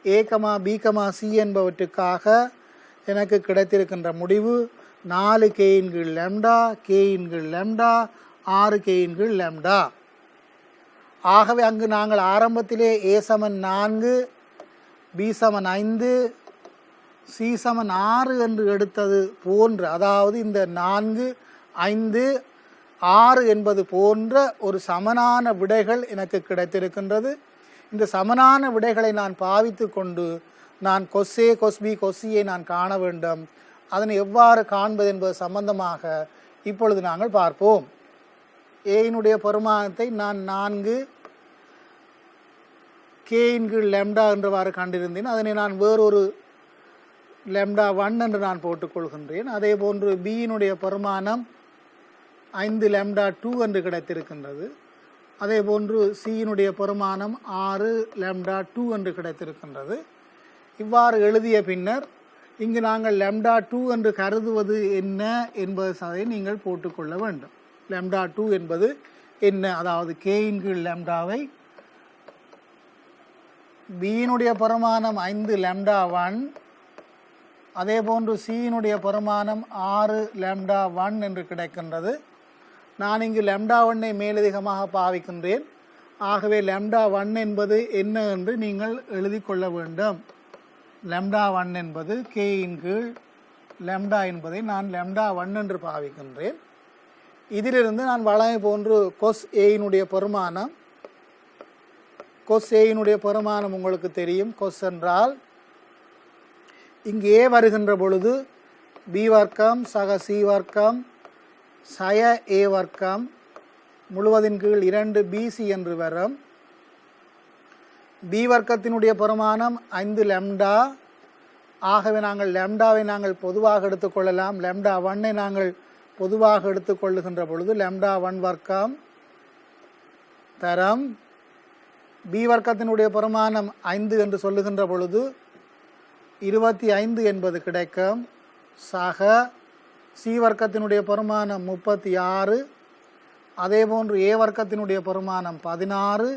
ஏ கமா பி கமா சி என்பவற்றுக்காக எனக்கு கிடைத்திருக்கின்ற முடிவு 4 கேயின் கீழ் லெம்டா, கேயின் கீழ் லெம்டா, 6k/λ. ஆகவே அங்கு நாங்கள் ஆரம்பத்திலே a = 4, b = 5, c = 6 என்று எடுத்தது போன்ற, அதாவது இந்த 4, 5, 6 என்பது போன்ற ஒரு சமனான விடைகள் எனக்கு கிடைத்திருக்கின்றது. இந்த சமனான விடைகளை நான் பாவித்து கொண்டு நான் cos A, cos B, cos C நான் காண வேண்டும். அதனை எவ்வாறு காண்பது என்பது சம்பந்தமாக இப்பொழுது நாங்கள் பார்ப்போம். ஏனுடைய பெருமானத்தை நான் 4k/λ என்றவாறு கண்டிருந்தேன். அதனை நான் வேறொரு λ1 என்று நான் போட்டுக்கொள்கின்றேன். அதே போன்று பியினுடைய பெருமானம் 5λ2 என்று கிடைத்திருக்கின்றது. அதே போன்று சியினுடைய பெருமானம் 6λ2 என்று கிடைத்திருக்கின்றது. இவ்வாறு எழுதிய பின்னர் இங்கு நாங்கள் λ2 என்று கருதுவது என்ன என்பதை நீங்கள் போட்டுக்கொள்ள வேண்டும். λ2 என்பது என்ன? அதாவது k/λவை பியினுடைய பெருமானம் 5λ1, அதே போன்று சியினுடைய பெருமானம் 6λ1 என்று கிடைக்கின்றது. நான் இங்கு λ1ஐ மேலதிகமாக பாவிக்கின்றேன். ஆகவே λ1 என்பது என்ன என்று நீங்கள் எழுதி கொள்ள வேண்டும். λ1 என்பது k/λ என்பதை நான் λ1 என்று பாவிக்கின்றேன். இதிலிருந்து நான் வழமை போன்று cos Aயினுடைய பெருமானம், cos Aயினுடைய பெருமானம் உங்களுக்கு தெரியும். cos என்றால் இங்கே A வருகின்ற பொழுது b வர்க்கம் சக c வர்க்கம் சய a வர்க்கம் முழுவதின் கீழ் 2bc என்று வரும். b வர்க்கத்தினுடைய பெருமானம் 5λ. ஆகவே நாங்கள் λவை நாங்கள் பொதுவாக எடுத்துக்கொள்ளலாம். λ1ஐ நாங்கள் பொதுவாக எடுத்துக்கொள்ளுகின்ற பொழுது λ1 வர்க்கம் தரம் b வர்க்கத்தினுடைய பெருமானம் 5 என்று சொல்லுகின்ற பொழுது 25 என்பது கிடைக்கும். சக சி வர்க்கத்தினுடைய பெருமானம் 36, அதே போன்று ஏ வர்க்கத்தினுடைய பெருமானம் 16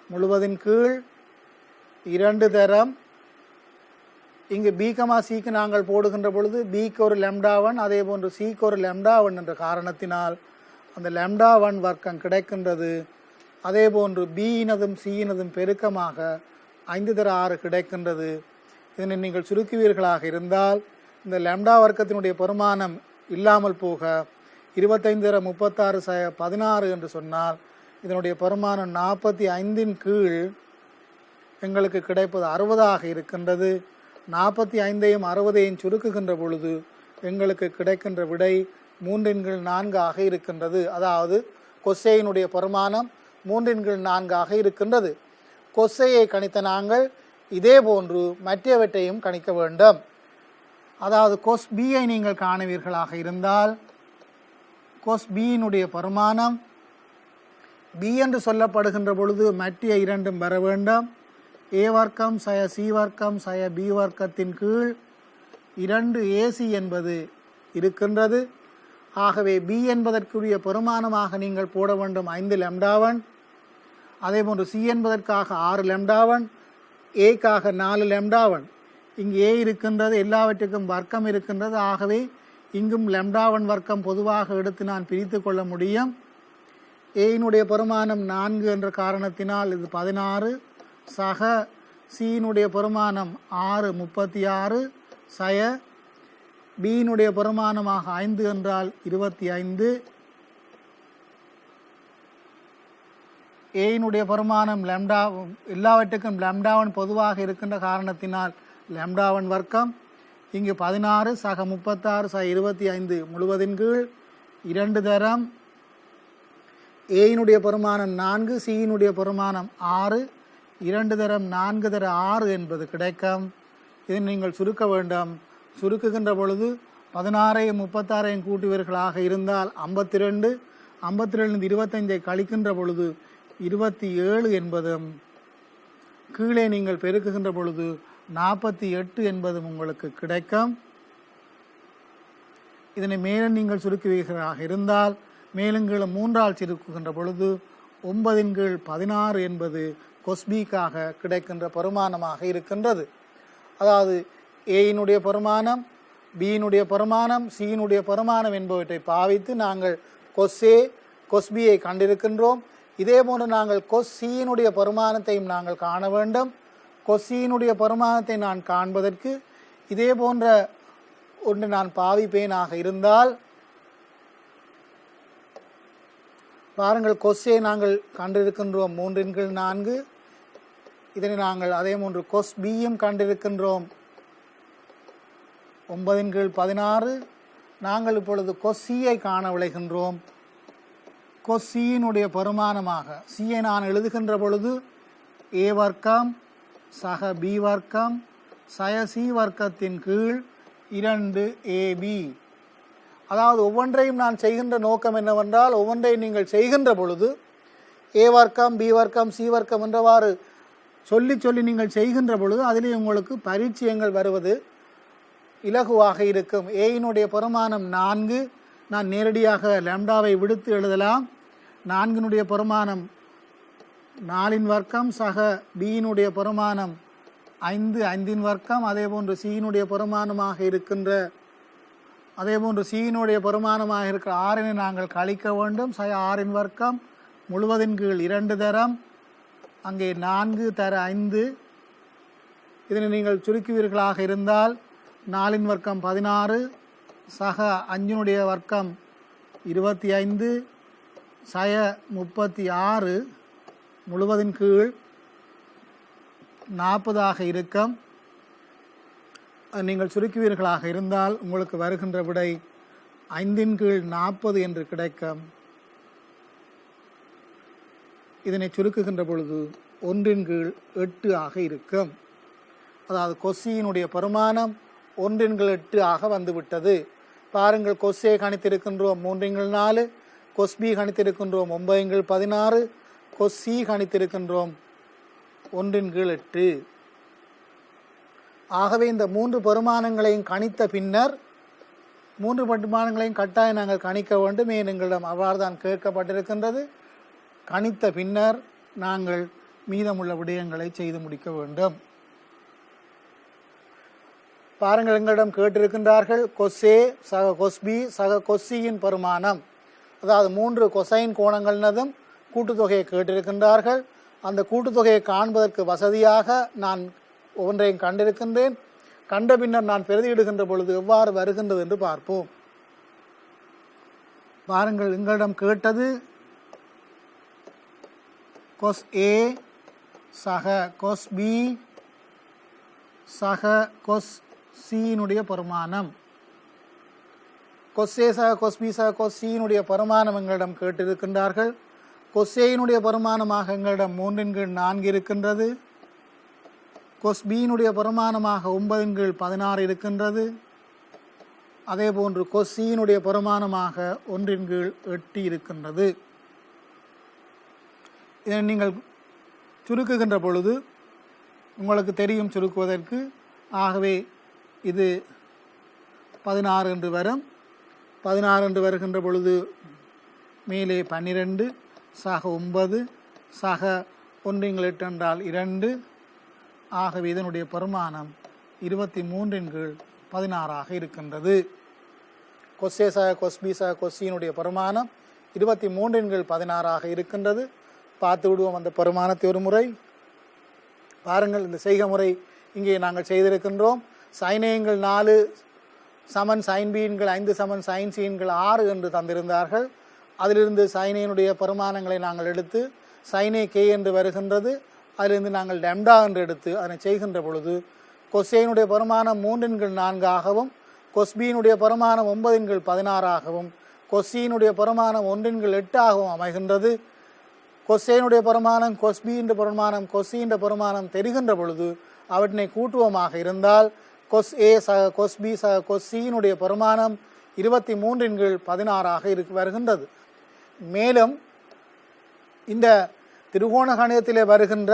முழுவதின் கீழ் 2 தரம். இங்கு b, cக்கு நாங்கள் போடுகின்ற பொழுது bக்கு ஒரு λ1, அதே போன்று cக்கு ஒரு λ1 என்ற காரணத்தினால் அந்த λ1 வர்க்கம் கிடைக்கின்றது. அதே போன்று b-னதும் c-னதும் பெருக்கமாக 5 தர 6 கிடைக்கின்றது. இதனை நீங்கள் சுருக்குவீர்களாக இருந்தால் இந்த λ வர்க்கத்தினுடைய பெருமானம் இல்லாமல் போக 25 தர 36 சய 16 என்று சொன்னால் இதனுடைய பெருமானம் 45ன் கீழ் எங்களுக்கு கிடைப்பது 60 இருக்கின்றது. 45ஐயும் 60ஐயும் சுருக்குகின்ற பொழுது எங்களுக்கு கிடைக்கின்ற விடை 3/4 இருக்கின்றது. அதாவது கொசையினுடைய பெருமானம் 3/4 இருக்கின்றது. கொசையை கணித்த நாங்கள் இதே போன்று மற்றவற்றையும் கணிக்க வேண்டும். அதாவது cos b-ஐ நீங்கள் காணுவீர்களாக இருந்தால் cos b-னுடைய பெருமானம் b என்று சொல்லப்படுகின்ற பொழுது மற்ற இரண்டும் வர வேண்டும். a வர்க்கம் சய c வர்க்கம் சய b வர்க்கத்தின் கீழ் 2ac என்பது இருக்கின்றது. ஆகவே b என்பதற்குரிய பெருமானமாக நீங்கள் போட வேண்டும் 5λ1, அதே போன்று c என்பதற்காக 6λ1, ஏக்காக 4λ1. இங்கு a இருக்கின்றது, எல்லாவற்றுக்கும் வர்க்கம் இருக்கின்றது. ஆகவே இங்கும் λ1 வர்க்கம் பொதுவாக எடுத்து நான் பிரித்து கொள்ள முடியும். ஏயினுடைய பெருமானம் 4 என்ற காரணத்தினால் இது 16, சக சியினுடைய பெருமானம் 6 36, சய பியினுடைய பெருமானமாக 5 என்றால் 25, ஏயினுடைய பெருமானம் λ எல்லாவற்றுக்கும் λ1 பொதுவாக இருக்கின்ற காரணத்தினால் λ1 வர்க்கம் இங்கு 16 சக 36 சக 25 முழுவதின் கீழ் 2 தரம். ஏயினுடைய பெருமானம் 4, சியினுடைய பெருமானம் 6, 2 தரம் 4 தர 6 என்பது கிடைக்கும். இதை நீங்கள் சுருக்க வேண்டும். சுருக்குகின்ற பொழுது 16ஐயும் 36ஐயும் கூட்டுவீர்களாக இருந்தால் 52, 52 25ஐ கழிக்கின்ற பொழுது 27 என்பதும் கீழே நீங்கள் பெருக்குகின்ற பொழுது 48 என்பதும் உங்களுக்கு கிடைக்கும். இதனை மேலும் நீங்கள் சுருக்குவீர்களாக இருந்தால் மேலும் கீழே 3ஆல் சுருக்குகின்ற பொழுது 9/16 என்பது கொஸ்பிக்காக கிடைக்கின்ற பெருமானமாக இருக்கின்றது. அதாவது ஏயினுடைய பெருமானம், பியினுடைய பெருமானம், சியினுடைய பெருமானம் என்பவற்றை பாவித்து நாங்கள் கொஸ் ஏ கொஸ் பியை கண்டிருக்கின்றோம். இதே போன்று நாங்கள் கொஸ் சியினுடைய பரிமாணத்தையும் நாங்கள் காண வேண்டும். கொஸ் சியினுடைய பரிமாணத்தை நான் காண்பதற்கு இதே போன்ற ஒன்று நான் பாவிப்பேனாக இருந்தால், பாருங்கள், கொஸ் ஏ நாங்கள் கண்டிருக்கின்றோம் 3/4. இதனை நாங்கள் அதே போன்று கொஸ் பியும் கண்டிருக்கின்றோம் 9/16. நாங்கள் இப்பொழுது கொஸ் சியை காண விளைகின்றோம். கொஸ் சியினுடைய பரிமாணமாக சியை நான் எழுதுகின்ற பொழுது ஏ வர்க்கம் சக பி வர்க்கம் சய சி வர்க்கத்தின் கீழ் 2ab. அதாவது ஒவ்வொன்றையும் நான் செய்கின்ற நோக்கம் என்னவென்றால், ஒவ்வொன்றையும் நீங்கள் செய்கின்ற பொழுது ஏ வர்க்கம் பி வர்க்கம் சி வர்க்கம் என்றவாறு சொல்லி சொல்லி நீங்கள் செய்கின்ற பொழுது அதிலே உங்களுக்கு பரிச்சயங்கள் வருவது இலகுவாக இருக்கும். ஏயினுடைய பரிமாணம் 4. நான் நேரடியாக லாம்டாவை விடுத்து எழுதலாம். 4னுடைய பரிமாணம் 4 வர்க்கம் சக பியினுடைய பரிமாணம் 5 5 வர்க்கம். அதே போன்று சியினுடைய பரிமாணமாக இருக்கின்ற சியினுடைய பரிமாணமாக இருக்கிற 6 நாங்கள் கழிக்க வேண்டும். சக 6 வர்க்கம் முழுவதின் கீழ் 2 தரம், அங்கே 4 தர 5. இதனை நீங்கள் சுருக்குவீர்களாக இருந்தால் 4 வர்க்கம் 16 சக 5னுடைய வர்க்கம் 25 சய 36 முழுவதின் கீழ் 40 இருக்கும். நீங்கள் சுருக்குவீர்களாக இருந்தால் உங்களுக்கு வருகின்ற விடை 5/40 என்று கிடைக்கும். இதனை சுருக்குகின்ற பொழுது 1/8 இருக்கும். அதாவது கொஸ்சியினுடைய பரிமாணம் 1/8 வந்துவிட்டது. பாருங்கள், கொஸ் ஏ கணித்திருக்கின்றோம் 3/4, கொஸ் பி கணித்திருக்கின்றோம் 9/16, கொஸ் சி கணித்திருக்கின்றோம் 1/8. ஆகவே இந்த 3 பரிமாணங்களையும் கணித்த பின்னர் 3 பரிமாணங்களையும் கட்டாயம் நாங்கள் கணிக்க வேண்டும். ஏன் எங்களிடம் அவ்வாறு தான் கேட்கப்பட்டிருக்கின்றது. கணித்த பின்னர் நாங்கள் மீதமுள்ள விடயங்களை செய்து முடிக்க வேண்டும். பாருங்கள், எங்களிடம் கேட்டிருக்கின்றார்கள் கொஸ் ஏ சக கொஸ் பி சக கொஸ் சியின் பரிமாணம், அதாவது 3 கொசைன் கோணங்கள்னதும் கூட்டுத்தொகையை கேட்டிருக்கின்றார்கள். அந்த கூட்டுத்தொகையை காண்பதற்கு வசதியாக நான் ஒன்றையும் கண்டிருக்கின்றேன். கண்ட பின்னர் நான் பிரதியிடுகின்ற பொழுது எவ்வாறு வருகின்றது என்று பார்ப்போம். பாருங்கள், எங்களிடம் கேட்டது கொஸ் ஏ சக கொஸ் பி சக கொஸ் சியினுடைய பரிமாணம். கொஸ் ஏ சக கொஸ் பி சக கொஸ் சியினுடைய பரிமாணம் எங்களிடம் கேட்டிருக்கின்றார்கள். கொஸ் ஏயினுடைய பரிமாணமாக எங்களிடம் 3/4 இருக்கின்றது. கொஸ் பியினுடைய பரிமாணமாக 9/16 இருக்கின்றது. அதே போன்று கொஸ் சியினுடைய பரிமாணமாக 1/8 இருக்கின்றது. இதை நீங்கள் சுருக்குகின்ற பொழுது உங்களுக்கு தெரியும் சுருக்குவதற்கு. ஆகவே இது 16 என்று வரும். 16 என்று வருகின்ற பொழுது மேலே 12 சக 9 சக 1/8 என்றால் 2. ஆகவே இதனுடைய பரிமாணம் 23/16 இருக்கின்றது. கொஸ் ஏ சக கொஸ் பி சக கொஸ் சியினுடைய பரிமாணம் 23/16 இருக்கின்றது. பார்த்து விடுவோம் அந்த பரிமாணத்தை ஒரு முறை. பாருங்கள், இந்த செய்கை முறை இங்கே நாங்கள் செய்திருக்கின்றோம். சைனேயன்கள் 4 சமன் சைன் பீன்கள் 5 சமன் சைன் சீன்கள் 6 என்று தந்திருந்தார்கள். அதிலிருந்து சைனேனுடைய பரிமாணங்களை நாங்கள் எடுத்து சைனே கே என்று வருகின்றது. அதிலிருந்து நாங்கள் லெம்டா என்று எடுத்து அதனை செய்கின்ற பொழுது கொஸ்ஏனுடைய பரிமாணம் 3/4 கொஸ் பியினுடைய பரிமாணம் 9/16 கொஸ்சியினுடைய பரிமாணம் 1/8 அமைகின்றது. கொஸ்ஏனுடைய பரிமாணம் கொஸ் பி என்ற பரிமாணம் கொஸ்சியின் பரிமாணம் தெரிகின்ற பொழுது அவற்றினை கூட்டுவமாக இருந்தால் கொஸ் ஏ சக கொஸ் பி சக கொஸ்சியினுடைய பரிமாணம் 23/16 வருகின்றது. மேலும் இந்த திரிகோண கணிதத்திலே வருகின்ற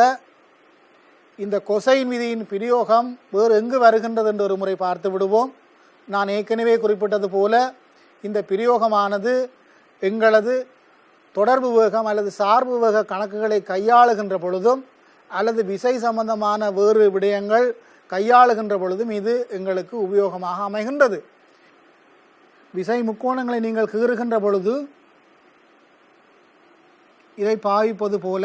இந்த கொசைன் விதியின் பிரயோகம் வேறு எங்கு வருகின்றது என்று ஒரு முறை பார்த்து விடுவோம். நான் ஏற்கனவே குறிப்பிட்டது போல இந்த பிரயோகமானது எங்களது தொடர்பு வேகம் அல்லது சார்பு வேக கணக்குகளை கையாளுகின்ற பொழுதும் அல்லது விசை சம்பந்தமான வேறு விடயங்கள் கையாளுகின்ற பொழுதும் இது எங்களுக்கு உபயோகமாக அமைகின்றது. விசை முக்கோணங்களை நீங்கள் கீறுகின்ற பொழுது இதை பாவிப்பது போல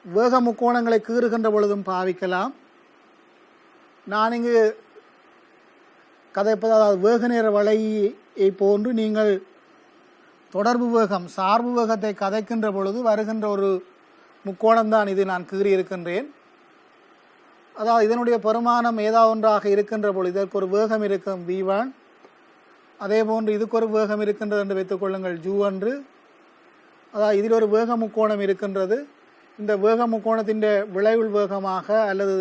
வேக முக்கோணங்களை கீறுகின்ற பொழுதும் பாவிக்கலாம். நான் இங்கு கதைப்பது, அதாவது வேக நேர வளையை போன்று நீங்கள் தொடர்பு வேகம் சார்பு வேகத்தை கதைக்கின்ற பொழுது வருகின்ற ஒரு முக்கோணம்தான் இது நான் கீறியிருக்கின்றேன். அதாவது இதனுடைய பெருமானம் ஏதாவது ஒன்றாக இருக்கின்ற பொழுது இதற்கு ஒரு வேகம் இருக்கும் v1, அதே போன்று இதுக்கு ஒரு வேகம் இருக்கின்றது என்று வைத்துக்கொள்ளுங்கள் u1. அதாவது இதில் ஒரு வேக முக்கோணம் இருக்கின்றது. இந்த வேக முக்கோணத்தின் விளைவுள் வேகமாக அல்லது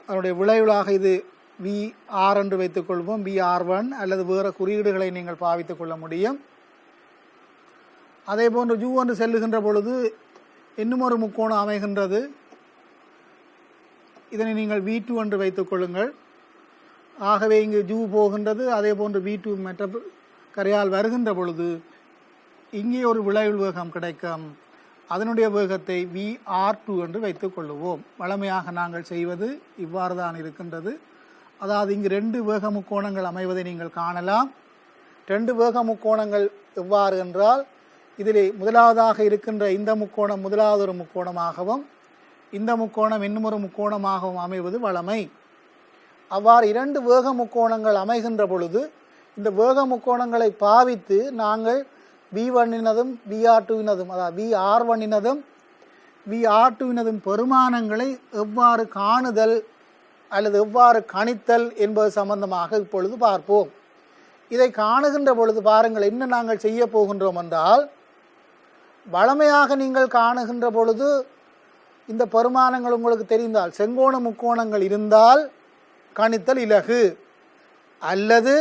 அதனுடைய விளைவுளாக இது vr என்று வைத்துக்கொள்வோம், vr1 அல்லது வேறு குறியீடுகளை நீங்கள் பாவித்துக் கொள்ள முடியும். அதே போன்று u1 செல்லுகின்ற பொழுது இன்னும் ஒரு முக்கோணம் அமைகின்றது. இதனை நீங்கள் v2 என்று வைத்துக் கொள்ளுங்கள். ஆகவே இங்கு u போகின்றது, அதே போன்று v2 மற்ற கரையால் வருகின்ற பொழுது இங்கே ஒரு விளைவுள் வேகம் கிடைக்கும். அதனுடைய வேகத்தை vr2 என்று வைத்துக் கொள்ளுவோம். வழமையாக நாங்கள் செய்வது இவ்வாறு தான் இருக்கின்றது. அதாவது இங்கு 2 வேக முக்கோணங்கள் அமைவதை நீங்கள் காணலாம். 2 வேக முக்கோணங்கள் எவ்வாறு என்றால், இதிலே முதலாவதாக இருக்கின்ற இந்த முக்கோணம் முதலாவது ஒரு முக்கோணமாகவும் இந்த முக்கோணம் இன்னும் ஒரு முக்கோணமாகவும் அமைவது வழமை. அவ்வாறு 2 வேக முக்கோணங்கள் அமைகின்ற பொழுது இந்த வேக முக்கோணங்களை பாவித்து நாங்கள் v1-னதும் vr2-னதும் அதாவது vr1-னதும் vr2-னதும் பெருமானங்களை எவ்வாறு காணுதல் அல்லது எவ்வாறு கணித்தல் என்பது சம்பந்தமாக இப்பொழுது பார்ப்போம். இதை காணுகின்ற பொழுது பாருங்கள் என்ன நாங்கள் செய்ய போகின்றோம் என்றால், வழமையாக நீங்கள் காணுகின்ற பொழுது இந்த பெருமானங்கள் உங்களுக்கு தெரிந்தால் செங்கோண முக்கோணங்கள் இருந்தால் கணித்தல் இலகு, அல்லது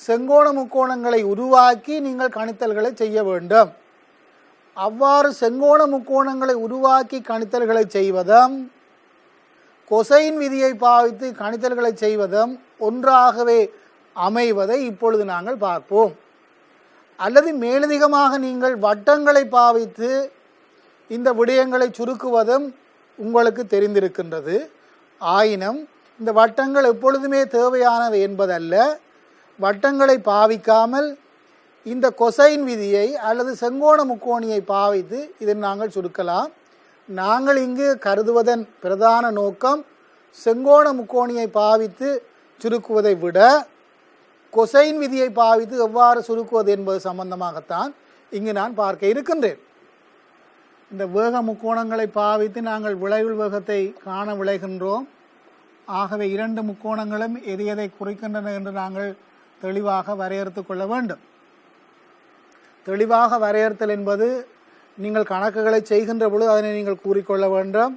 செங்கோண முக்கோணங்களை உருவாக்கி நீங்கள் கணித்தல்களை செய்ய வேண்டும். அவ்வாறு செங்கோண முக்கோணங்களை உருவாக்கி கணித்தல்களை செய்வதும் கொசைன் விதியை பாவித்து கணித்தல்களை செய்வதும் ஒன்றாகவே அமைவதை இப்பொழுது நாங்கள் பார்ப்போம். அல்லது மேலதிகமாக நீங்கள் வட்டங்களை பாவித்து இந்த விடயங்களை சுருக்குவதும் உங்களுக்கு தெரிந்திருக்கின்றது. ஆயினும் இந்த வட்டங்கள் எப்பொழுதுமே தேவையானவை என்பதல்ல. வட்டங்களை பாவிக்காமல் இந்த கொசைன் விதியை அல்லது செங்கோண முக்கோணியை பாவித்து இதை நாங்கள் சுருக்கலாம். நாங்கள் இங்கு கருதுவதன் பிரதான நோக்கம் செங்கோண முக்கோணியை பாவித்து சுருக்குவதை விட கொசைன் விதியை பாவித்து எவ்வாறு சுருக்குவது என்பது சம்பந்தமாகத்தான் இங்கு நான் பார்க்க இருக்கின்றேன். இந்த வேக முக்கோணங்களை பாவித்து நாங்கள் விளைவுள் வேகத்தை காண விளைகின்றோம். ஆகவே 2 முக்கோணங்களும் எதை எதை குறிக்கின்றன என்று நாங்கள் தெளிவாக வரையறுத்து கொள்ள வேண்டும். தெளிவாக வரையறுத்தல் என்பது நீங்கள் கணக்குகளை செய்கின்ற பொழுது அதனை நீங்கள் கூறிக்கொள்ள வேண்டும்.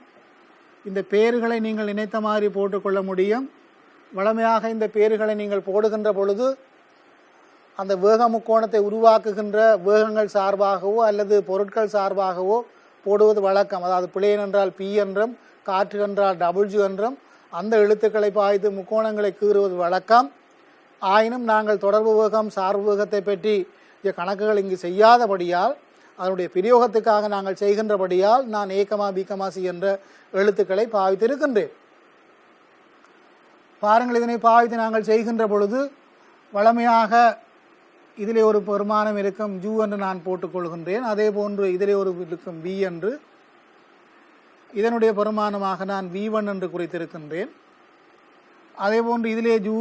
இந்த பெயர்களை நீங்கள் நினைத்த மாதிரி போட்டுக்கொள்ள முடியும். வழமையாக இந்த பெயர்களை நீங்கள் போடுகின்ற பொழுது அந்த வேக முக்கோணத்தை உருவாக்குகின்ற வேகங்கள் சார்பாகவோ அல்லது பொருட்கள் சார்பாகவோ போடுவது வழக்கம். அதாவது பிளேன் என்றால் P என்றும் காற்று என்றால் W என்றும் அந்த எழுத்துக்களை பாய்த்து முக்கோணங்களை கீறுவது வழக்கம். ஆயினும் நாங்கள் தொடர்பு வேகம் சார்பு வேகத்தை பற்றி கணக்குகள் இங்கு செய்யாதபடியால் அதனுடைய பிரயோகத்துக்காக நாங்கள் செய்கின்றபடியால் நான் A, B, C என்ற எழுத்துக்களை பாவித்திருக்கின்றேன். பாருங்கள், இதனை பாவித்து நாங்கள் செய்கின்ற பொழுது வழமையாக இதிலே ஒரு பெருமானம் இருக்கும் u என்று நான் போட்டுக்கொள்கின்றேன். அதே போன்று இதிலே ஒரு இருக்கும் v என்று, இதனுடைய பெருமானமாக நான் v1 என்று குறித்திருக்கின்றேன். அதே போன்று இதிலே u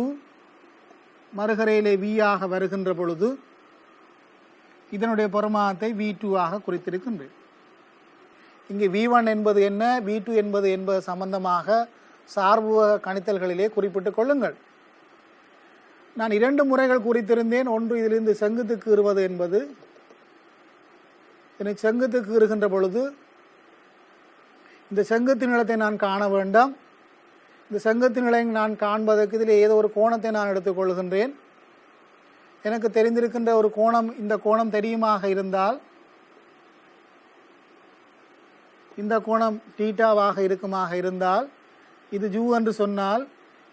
மறுகரையிலே v ஆக வருகின்ற பொழுது இதனுடைய பெருமானத்தை v2 ஆக குறித்திருக்கின்றேன். இங்கே v1 என்பது என்ன, v2 என்பது சம்பந்தமாக சார்பு கணித்தல்களிலே குறிப்பிட்டுக் கொள்ளுங்கள். நான் 2 முறைகள் குறித்திருந்தேன். ஒன்று இதிலிருந்து செங்குத்து கீறுவது என்பது. இதனை செங்குத்து கீறுகின்ற பொழுது இந்த செங்குத்து நிலத்தை நான் காண வேண்டும். இந்த செங்குத்து நிலை நான் காண்பதற்கு இதில் ஏதோ ஒரு கோணத்தை நான் எடுத்துக்கொள்கின்றேன். எனக்கு தெரிந்திருக்கின்ற ஒரு கோணம், இந்த கோணம் தெரியுமாக இருந்தால் இந்த கோணம் தீட்டாவாக இருக்குமாக இருந்தால் இது ஜூ என்று சொன்னால்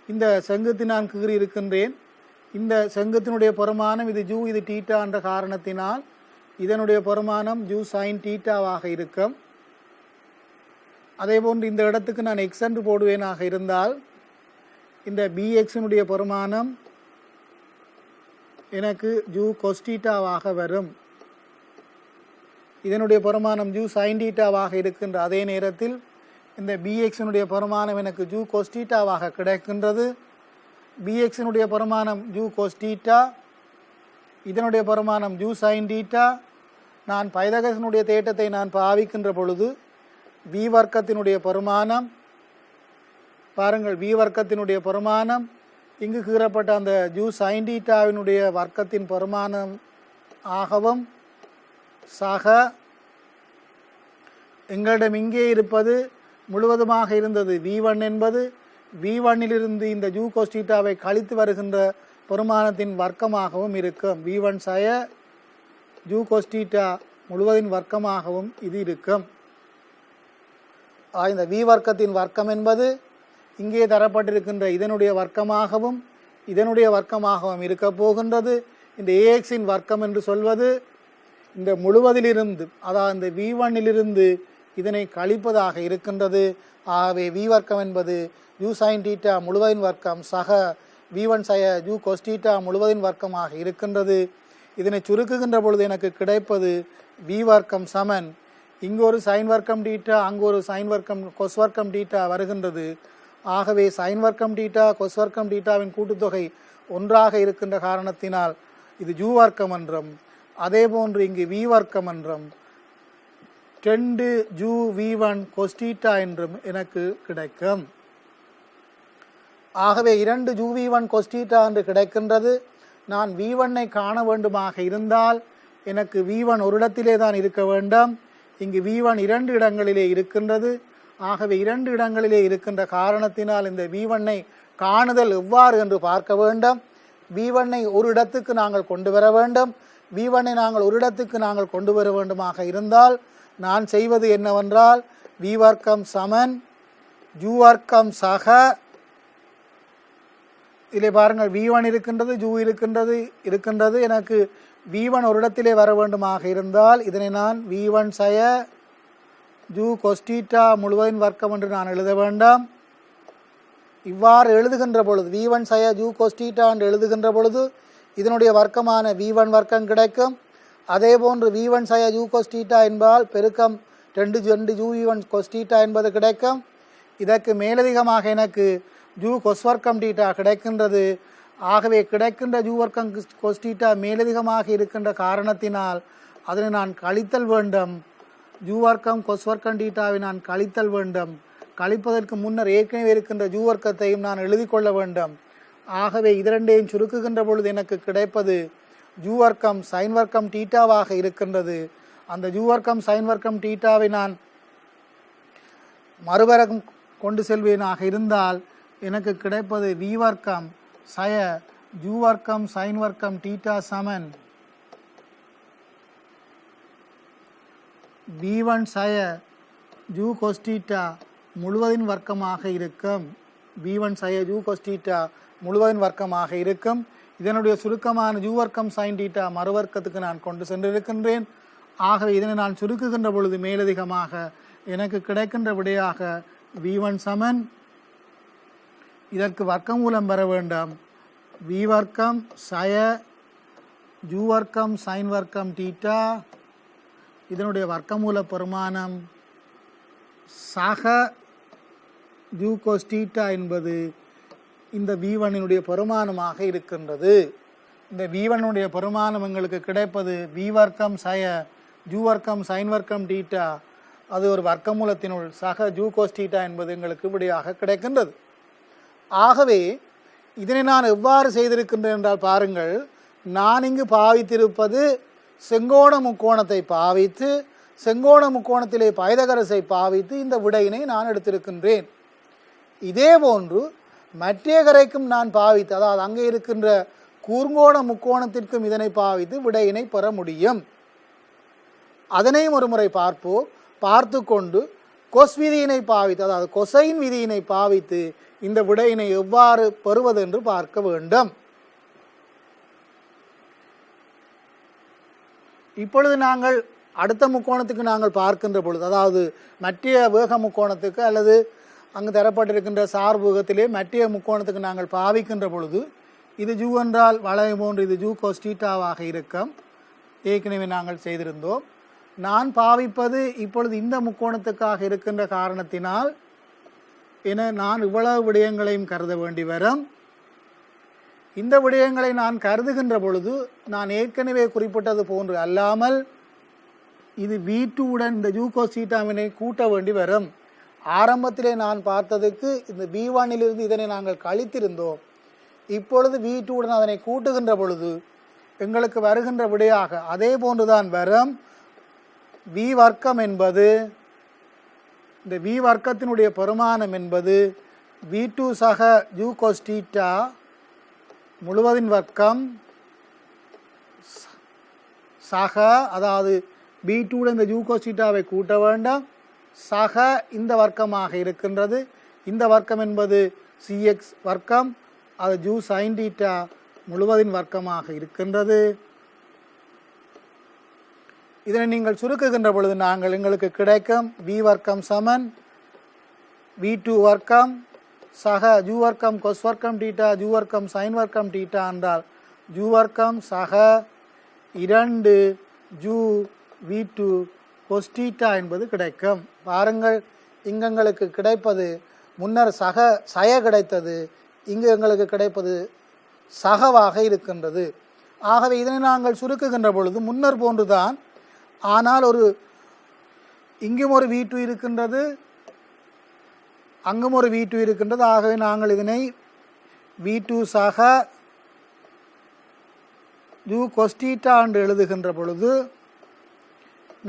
இந்த செங்குத்து நான் கீறி இருக்கின்றேன். இந்த செங்குத்தினுடைய பெருமானம் இது ஜூ, இது தீட்டா என்ற காரணத்தினால் இதனுடைய பெருமானம் ஜூ சைன் தீட்டாவாக இருக்கும். அதே போன்று இந்த இடத்துக்கு நான் எக்ஸ் என்று போடுவேனாக இருந்தால் இந்த பிஎக்ஸினுடைய பெருமானம் எனக்கு ஜூ கொஸ்டீட்டாவாக வரும். இதனுடைய பெருமானம் ஜூ சைன் டீட்டாவாக இருக்கின்ற அதே நேரத்தில் இந்த பிஎக்ஸினுடைய பெருமானம் எனக்கு ஜூ கோஸ் டீட்டாவாக கிடைக்கின்றது. பிஎக்ஸினுடைய பெருமானம் ஜூ கோஸ் டீட்டா, இதனுடைய பெருமானம் ஜூ சைன் டீட்டா. நான் பைதகஸினுடைய தேற்றத்தை நான் பாவிக்கின்ற பொழுது வி வர்க்கத்தினுடைய பெருமானம் பாருங்கள், வி வர்க்கத்தினுடைய பெருமானம் இங்கு கீறப்பட்ட அந்த ஜூ சைன் டீட்டாவினுடைய வர்க்கத்தின் பெருமானம் ஆகவும் சக எங்களிடம் இங்கே இருப்பது முழுவதுமாக இருந்தது V1 என்பது V1இலிருந்து இந்த ஜூ கோஸ் டீட்டாவை கழித்து வருகின்ற பெருமானத்தின் வர்க்கமாகவும் இருக்கும். V1 சய ஜூ கோஸ் டீட்டா முழுவதின் வர்க்கமாகவும் இது இருக்கும். இந்த V வர்க்கத்தின் வர்க்கம் என்பது இங்கே தரப்பட்டிருக்கின்ற இதனுடைய வர்க்கமாகவும் இதனுடைய வர்க்கமாகவும் இருக்க போகின்றது. இந்த AXஇன் வர்க்கம் என்று சொல்வது இந்த முழுவதிலிருந்து, அதாவது இந்த V1இலிருந்து இதனை கழிப்பதாக இருக்கின்றது. ஆகவே V வர்க்கம் என்பது ஜூ சைன் டீட்டா முழுவதின் வர்க்கம் சக V1 சய ஜூ கோஸ் டீட்டா முழுவதின் வர்க்கமாக இருக்கின்றது. இதனை சுருக்குகின்ற பொழுது எனக்கு கிடைப்பது V வர்க்கம் சமன், இங்கு ஒரு சைன் வர்க்கம் டீட்டா அங்கு ஒரு சைன் வர்க்கம் கொஸ் வர்க்கம் டீட்டா வருகின்றது. ஆகவே சைன் வர்க்கம் டீட்டா கொஸ் வர்க்கம் டீட்டாவின் கூட்டுத்தொகை ஒன்றாக இருக்கின்ற காரணத்தினால் இது ஜூ வர்க்கம் என்றும், அதே போன்று இங்கு V வர்க்கம் என்றும் 2 ஜூ V1 கொஸ் டீட்டா என்றும் எனக்கு கிடைக்கும். ஆகவே 2 ஜூ V1 கொஸ் டீட்டா என்று கிடைக்கின்றது. நான் V1ஐ காண வேண்டுமாக இருந்தால் எனக்கு V1 ஒரு இடத்திலே தான் இருக்க வேண்டும். இங்கு V1 2 இடங்களிலே இருக்கின்றது. ஆகவே 2 இடங்களிலே இருக்கின்ற காரணத்தினால் இந்த V1ஐ காணுதல் எவ்வாறு என்று பார்க்க வேண்டும். V1ஐ ஒரு இடத்துக்கு நாங்கள் கொண்டு வர வேண்டும். V1ஐ நாங்கள் ஒரு இடத்துக்கு நாங்கள் கொண்டு வர வேண்டுமாக இருந்தால் நான் செய்வது என்னவென்றால் V வர்க்கம் சமன் ஜூ வர்க்கம் சக, இதிலே பாருங்கள் V1 இருக்கின்றது ஜூ இருக்கின்றது. எனக்கு V1 ஒரு இடத்திலே வர வேண்டுமாக இருந்தால் இதனை நான் V1 சய ஜூ கொஸ் டீட்டா முழுவதின் வர்க்கம் என்று நான் எழுத வேண்டாம். இவ்வாறு எழுதுகின்ற பொழுது V1 சய ஜூ கொஸ் டீட்டா என்று எழுதுகின்ற பொழுது இதனுடைய வர்க்கமான V1 வர்க்கம் கிடைக்கும். அதே போன்று V1 சய ஜூ கொஸ் டீட்டா என்பதால் பெருக்கம் 2 ஜூ V1 கொஸ் டீட்டா என்பது கிடைக்கும். இதற்கு மேலதிகமாக எனக்கு ஜூ கொஸ் வர்க்கம் டீட்டா கிடைக்கின்றது. ஆகவே கிடைக்கின்ற ஜூ வர்க்கம் கொஸ் டீட்டா மேலதிகமாக இருக்கின்ற காரணத்தினால் அதனை நான் கழித்தல் வேண்டும். ஜூ வர்க்கம் கொஸ் வர்க்கம் டீட்டாவை நான் கழித்தல் வேண்டும். கழிப்பதற்கு முன்னர் ஏற்கனவே இருக்கின்ற ஜூ வர்க்கத்தையும் நான் எழுதி கொள்ள வேண்டும். ஆகவே இரண்டையும் சுருக்குகின்ற பொழுது எனக்கு கிடைப்பது ஜூ வர்க்கம் சைன் வர்க்கம் டீட்டாவாக இருக்கின்றது. அந்த ஜூ வர்க்கம் சைன் வர்க்கம் டீட்டாவை நான் மறுவரகம் கொண்டு செல்வேனாக இருந்தால் எனக்கு கிடைப்பது V வர்க்கம் சய ஜூ வர்க்கம் சைன் வர்க்கம் டீட்டா சமன் V1 சய ஜூ கொஸ் டீட்டா முழுவதின் வர்க்கமாக இருக்கும். V1 சய ஜூ கொஸ் டீட்டா முழுவதின் வர்க்கமாக இருக்கும். இதனுடைய சுருக்கமான ஜூ வர்க்கம் சைன் டீட்டா மறுவர்க்கத்துக்கு நான் கொண்டு சென்றிருக்கின்றேன். ஆகவே இதனை நான் சுருக்குகின்ற பொழுது மேலதிகமாக எனக்கு கிடைக்கின்ற விடையாக V1 சமன், இதற்கு வர்க்கமூலம் பெற வேண்டாம், V வர்க்கம் சய ஜூ வர்க்கம் சைன் வர்க்கம் டீட்டா, இதனுடைய வர்க்கமூல பெருமானம் சக ஜூ கோஸ் டீட்டா என்பது இந்த V1இனுடைய பெருமானமாக இருக்கின்றது. இந்த V1உடைய பெருமானம் எங்களுக்கு கிடைப்பது V வர்க்கம் சய ஜூ வர்க்கம் சைன் வர்க்கம் டீட்டா, அது ஒரு வர்க்கமூலத்தினுள் சக ஜூ கோஸ் டீட்டா என்பது எங்களுக்கு விடையாக கிடைக்கின்றது. ஆகவே இதனை நான் எவ்வாறு செய்திருக்கின்றேன் என்றால் பாருங்கள், நான் இங்கு பாவித்திருப்பது செங்கோண முக்கோணத்தை பாவித்து செங்கோண முக்கோணத்திலே பைதகரஸை பாவித்து இந்த விடையினை நான் எடுத்திருக்கின்றேன். இதே போன்று மற்றேகரைக்கும் நான் பாவித்து, அதாவது அங்கே இருக்கின்ற கூர்ங்கோண முக்கோணத்திற்கும் இதனை பாவித்து விடையினை பெற முடியும். அதனையும் ஒரு முறை பார்ப்போம். பார்த்து கொண்டு கொஸ் விதியினை பாவித்து, அதாவது கொசைன் விதியினை பாவித்து இந்த விடையினை எவ்வாறு பெறுவது என்று பார்க்க வேண்டும். இப்பொழுது நாங்கள் அடுத்த முக்கோணத்துக்கு நாங்கள் பார்க்கின்ற பொழுது, அதாவது மற்ற வேக முக்கோணத்துக்கு அல்லது அங்கு தரப்பட்டிருக்கின்ற சார்புகத்திலே மற்ற முக்கோணத்துக்கு நாங்கள் பாவிக்கின்ற பொழுது இது ஜூ என்றால் வளையம் போன்று இது ஜூ கோஸ் டீட்டாவாக இருக்கும். ஏற்கனவே நாங்கள் செய்திருந்தோம். நான் பாவிப்பது இப்பொழுது இந்த முக்கோணத்துக்காக இருக்கின்ற காரணத்தினால் என நான் இவ்வளவு விடயங்களையும் கருத வேண்டி வரும். இந்த விடயங்களை நான் கருதுகின்ற பொழுது நான் ஏற்கனவே குறிப்பிட்டது போன்று அல்லாமல் இது V2உடன் இந்த ஜூகோஸ் தீட்டாவினை கூட்ட வேண்டி வரும். ஆரம்பத்திலே நான் பார்த்ததுக்கு இந்த B1இலிருந்து இதனை நாங்கள் கழித்திருந்தோம். இப்பொழுது V2உடன் அதனை கூட்டுகின்ற பொழுது எங்களுக்கு வருகின்ற விடையாக அதே போன்றுதான் வரும். V வர்க்கம் என்பது இந்த V வர்க்கத்தினுடைய பெருமானம் என்பது V2 சக ஜூகோஸ் தீட்டா முழுவதின் வர்க்கம் சக, அதாவது B2 இந்த ஜூகோஸ் தீட்டாவை கூட்ட வேண்டாம், சக இந்த வர்க்கமாக இருக்கின்றது. இந்த வர்க்கம் என்பது Cx வர்க்கம், அது ஜூ சைன் தீட்டா முழுவதின் வர்க்கமாக இருக்கின்றது. இதனை நீங்கள் சுருக்குகின்ற பொழுது எங்களுக்கு கிடைக்கும் V வர்க்கம் சமன் V2 வர்க்கம் சக ஜூ வர்க்கம் கொஸ் வர்க்கம் தீட்டா ஜூ வர்க்கம் சைன் வர்க்கம் தீட்டா என்றால் ஜூ வர்க்கம் சக 2 ஜூ V2 கொஸ் தீட்டா என்பது கிடைக்கும். பாருங்கள், இங்கு எங்களுக்கு கிடைப்பது முன்னர் சய கிடைத்தது, இங்கு எங்களுக்கு கிடைப்பது சகவாக இருக்கின்றது. ஆகவே இதனை நாங்கள் சுருக்குகின்ற பொழுது முன்னர் போன்றுதான், ஆனால் இங்கும் ஒரு V2 இருக்கின்றது, அங்கும் ஒரு V2 இருக்கின்றது. ஆகவே நாங்கள் இதனை V2 சக ஜூ கொஸ் தீட்டா என்று எழுதுகின்ற பொழுது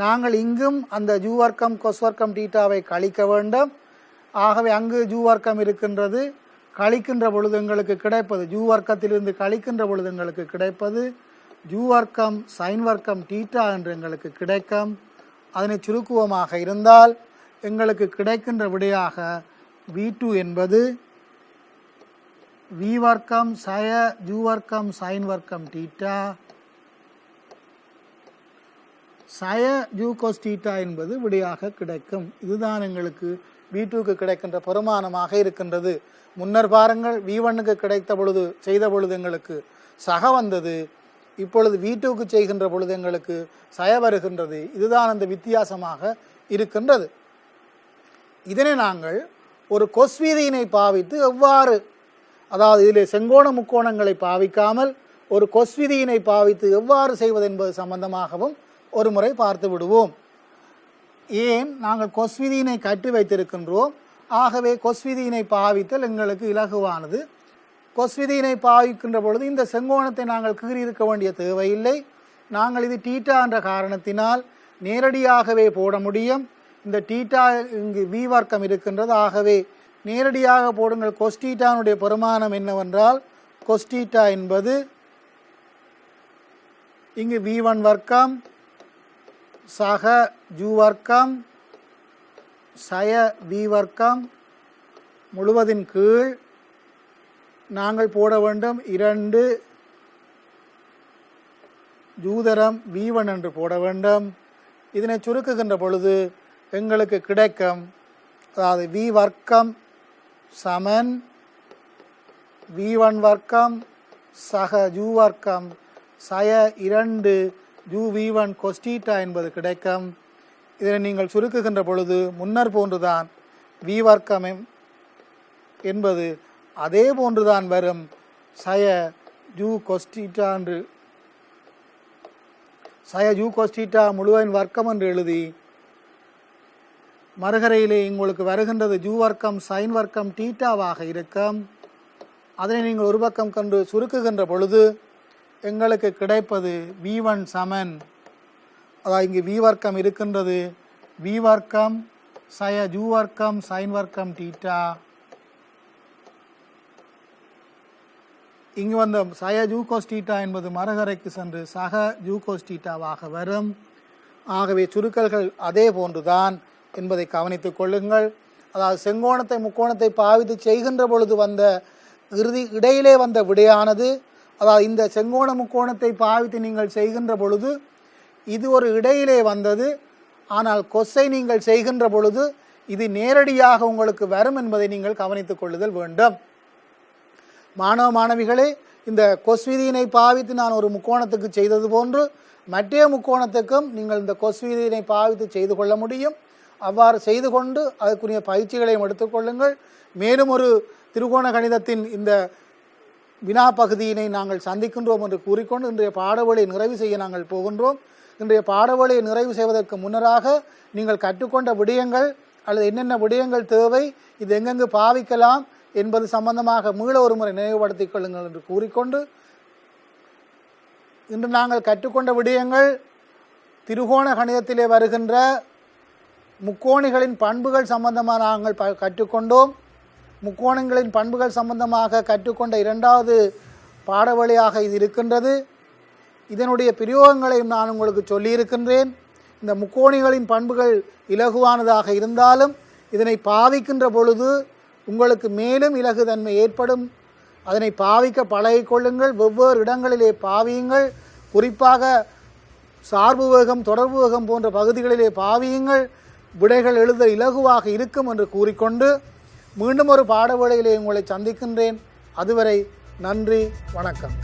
நாங்கள் இங்கும் அந்த ஜூ வர்க்கம் கொஸ் வர்க்கம் தீட்டாவை கழிக்க வேண்டும். ஆகவே அங்கு ஜூ வர்க்கம் இருக்கின்றது, கழிக்கின்ற பொழுது எங்களுக்கு கிடைப்பது ஜூ வர்க்கத்திலிருந்து கழிக்கின்ற பொழுது எங்களுக்கு கிடைப்பது ஜூ வர்க்கம் சைன் வர்க்கம் தீட்டா என்று எங்களுக்கு கிடைக்கும். அதனை சுருக்குவமாக இருந்தால் எங்களுக்கு கிடைக்கின்ற விடையாக V2 என்பது V வர்க்கம் சய ஜூ வர்க்கம் சைன் வர்க்கம் தீட்டா சய ஜூ கொஸ் தீட்டா என்பது விடையாக கிடைக்கும். இதுதான் எங்களுக்கு V2க்கு கிடைக்கின்ற பெருமானமாக இருக்கின்றது. முன்னர் பாருங்கள், V1க்கு கிடைத்த பொழுது செய்த பொழுது எங்களுக்கு சக வந்தது, இப்பொழுது V2க்கு செய்கின்ற பொழுது எங்களுக்கு சய வருகின்றது. இதுதான் அந்த வித்தியாசமாக இருக்கின்றது. இதனை நாங்கள் ஒரு கொஸ் விதியினை பாவித்து எவ்வாறு, அதாவது இதில் செங்கோண முக்கோணங்களை பாவிக்காமல் ஒரு கொஸ் விதியினை பாவித்து எவ்வாறு செய்வது என்பது சம்பந்தமாகவும் ஒரு முறை பார்த்து விடுவோம். ஏன் நாங்கள் கொஸ் விதியினை கற்று வைத்திருக்கின்றோம். ஆகவே கொஸ் விதியினை பாவித்தல் எங்களுக்கு இலகுவானது. கொஸ் விதியினை பாவிக்கின்ற பொழுது இந்த செங்கோணத்தை நாங்கள் கீறியிருக்க வேண்டிய தேவையில்லை. நாங்கள் இது தீட்டா என்ற காரணத்தினால் நேரடியாகவே போட முடியும். இந்த தீட்டா இங்கு V வர்க்கம் இருக்கின்றது, ஆகவே நேரடியாக போடுங்கள். கொஸ் தீட்டானுடைய பெருமானம் என்னவென்றால் கொஸ் தீட்டா என்பது இங்கு V1 வர்க்கம் சக ஜூ வர்க்கம் சய V வர்க்கம் முழுவதின் கீழ் நாங்கள் போட வேண்டும் 2 ஜூதரம் V1 என்று போட வேண்டும். இதனை சுருக்குகின்ற பொழுது எங்களுக்கு கிடைக்கும், அதாவது V வர்க்கம் சமன் V1 வர்க்கம் சக ஜூ வர்க்கம் சய 2 ஜூ V1 கொஸ் தீட்டா என்பது கிடைக்கும். இதனை நீங்கள் சுருக்குகின்ற பொழுது முன்னர் போன்றுதான் V வர்க்கம் என்பது அதே போன்றுதான் வரும். சய ஜூ கொஸ் தீட்டா என்று சய ஜூ கொஸ் தீட்டா முழுவதின் வர்க்கம் என்று எழுதி மறுகரையிலே உங்களுக்கு வருகின்றது ஜூ வர்க்கம் சைன் வர்க்கம் தீட்டாவாக இருக்கும். அதனை நீங்கள் ஒரு பக்கம் கண்டு சுருக்குகின்ற பொழுது எங்களுக்கு கிடைப்பது V1 சமன், அதாவது இங்கு V வர்க்கம் இருக்கின்றது, V வர்க்கம் சய ஜூ வர்க்கம் சைன் வர்க்கம் தீட்டா, இங்கு வந்த சய ஜூ கொஸ் தீட்டா என்பது மறுகரைக்கு சென்று சக ஜூ கொஸ் தீட்டாவாக வரும். ஆகவே சுருக்கல்கள் அதே போன்றுதான் என்பதை கவனித்துக் கொள்ளுங்கள். அதாவது செங்கோணத்தை முக்கோணத்தை பாவித்து செய்கின்ற பொழுது வந்த இடையிலே வந்த விடையானது, அதாவது இந்த செங்கோண முக்கோணத்தை பாவித்து நீங்கள் செய்கின்ற பொழுது இது ஒரு இடையிலே வந்தது, ஆனால் கொஸ்ஸை நீங்கள் செய்கின்ற பொழுது இது நேரடியாக உங்களுக்கு வரும் என்பதை நீங்கள் கவனித்துக் கொள்ளுதல் வேண்டும். மாணவ மாணவிகளே, இந்த கொஸ்விதியினை பாவித்து நான் ஒரு முக்கோணத்துக்கு செய்தது போன்று மற்ற முக்கோணத்துக்கும் நீங்கள் இந்த கொஸ்விதியினை பாவித்து செய்து கொள்ள முடியும். அவ்வாறு செய்து கொண்டு அதற்குரிய பயிற்சிகளையும் எடுத்துக்கொள்ளுங்கள். மேலும் ஒரு திருகோண கணிதத்தின் இந்த வினா பகுதியினை நாங்கள் சந்திக்கின்றோம் என்று கூறிக்கொண்டு இன்றைய பாடவழியை நிறைவு செய்ய நாங்கள் போகின்றோம். இன்றைய பாடவழியை நிறைவு செய்வதற்கு முன்னராக நீங்கள் கற்றுக்கொண்ட விடயங்கள் அல்லது என்னென்ன விடயங்கள் தேவை, இது எங்கெங்கு பாவிக்கலாம் என்பது சம்பந்தமாக மீள ஒரு முறை நினைவுபடுத்திக் கொள்ளுங்கள் என்று கூறிக்கொண்டு இன்று நாங்கள் கற்றுக்கொண்ட விடயங்கள் திருகோண கணிதத்திலே வருகின்ற முக்கோணிகளின் பண்புகள் சம்பந்தமாக நாங்கள் கற்றுக்கொண்டோம். முக்கோணங்களின் பண்புகள் சம்பந்தமாக கற்றுக்கொண்ட இரண்டாவது பாடவழியாக இது இருக்கின்றது. இதனுடைய பிரயோகங்களையும் நான் உங்களுக்கு சொல்லியிருக்கின்றேன். இந்த முக்கோணிகளின் பண்புகள் இலகுவானதாக இருந்தாலும் இதனை பாவிக்கின்ற பொழுது உங்களுக்கு மேலும் இலகுத்தன்மை ஏற்படும். அதனை பாவிக்க பழகிக்கொள்ளுங்கள். வெவ்வேறு இடங்களிலே பாவியுங்கள். குறிப்பாக சார்பு வேகம், தொடர்பு வேகம் போன்ற பகுதிகளிலே பாவியுங்கள். விடைகள் எழுத இலகுவாக இருக்கும் என்று கூறிக்கொண்டு மீண்டும் ஒரு பாடவேளையிலே உங்களை சந்திக்கின்றேன். அதுவரை நன்றி, வணக்கம்.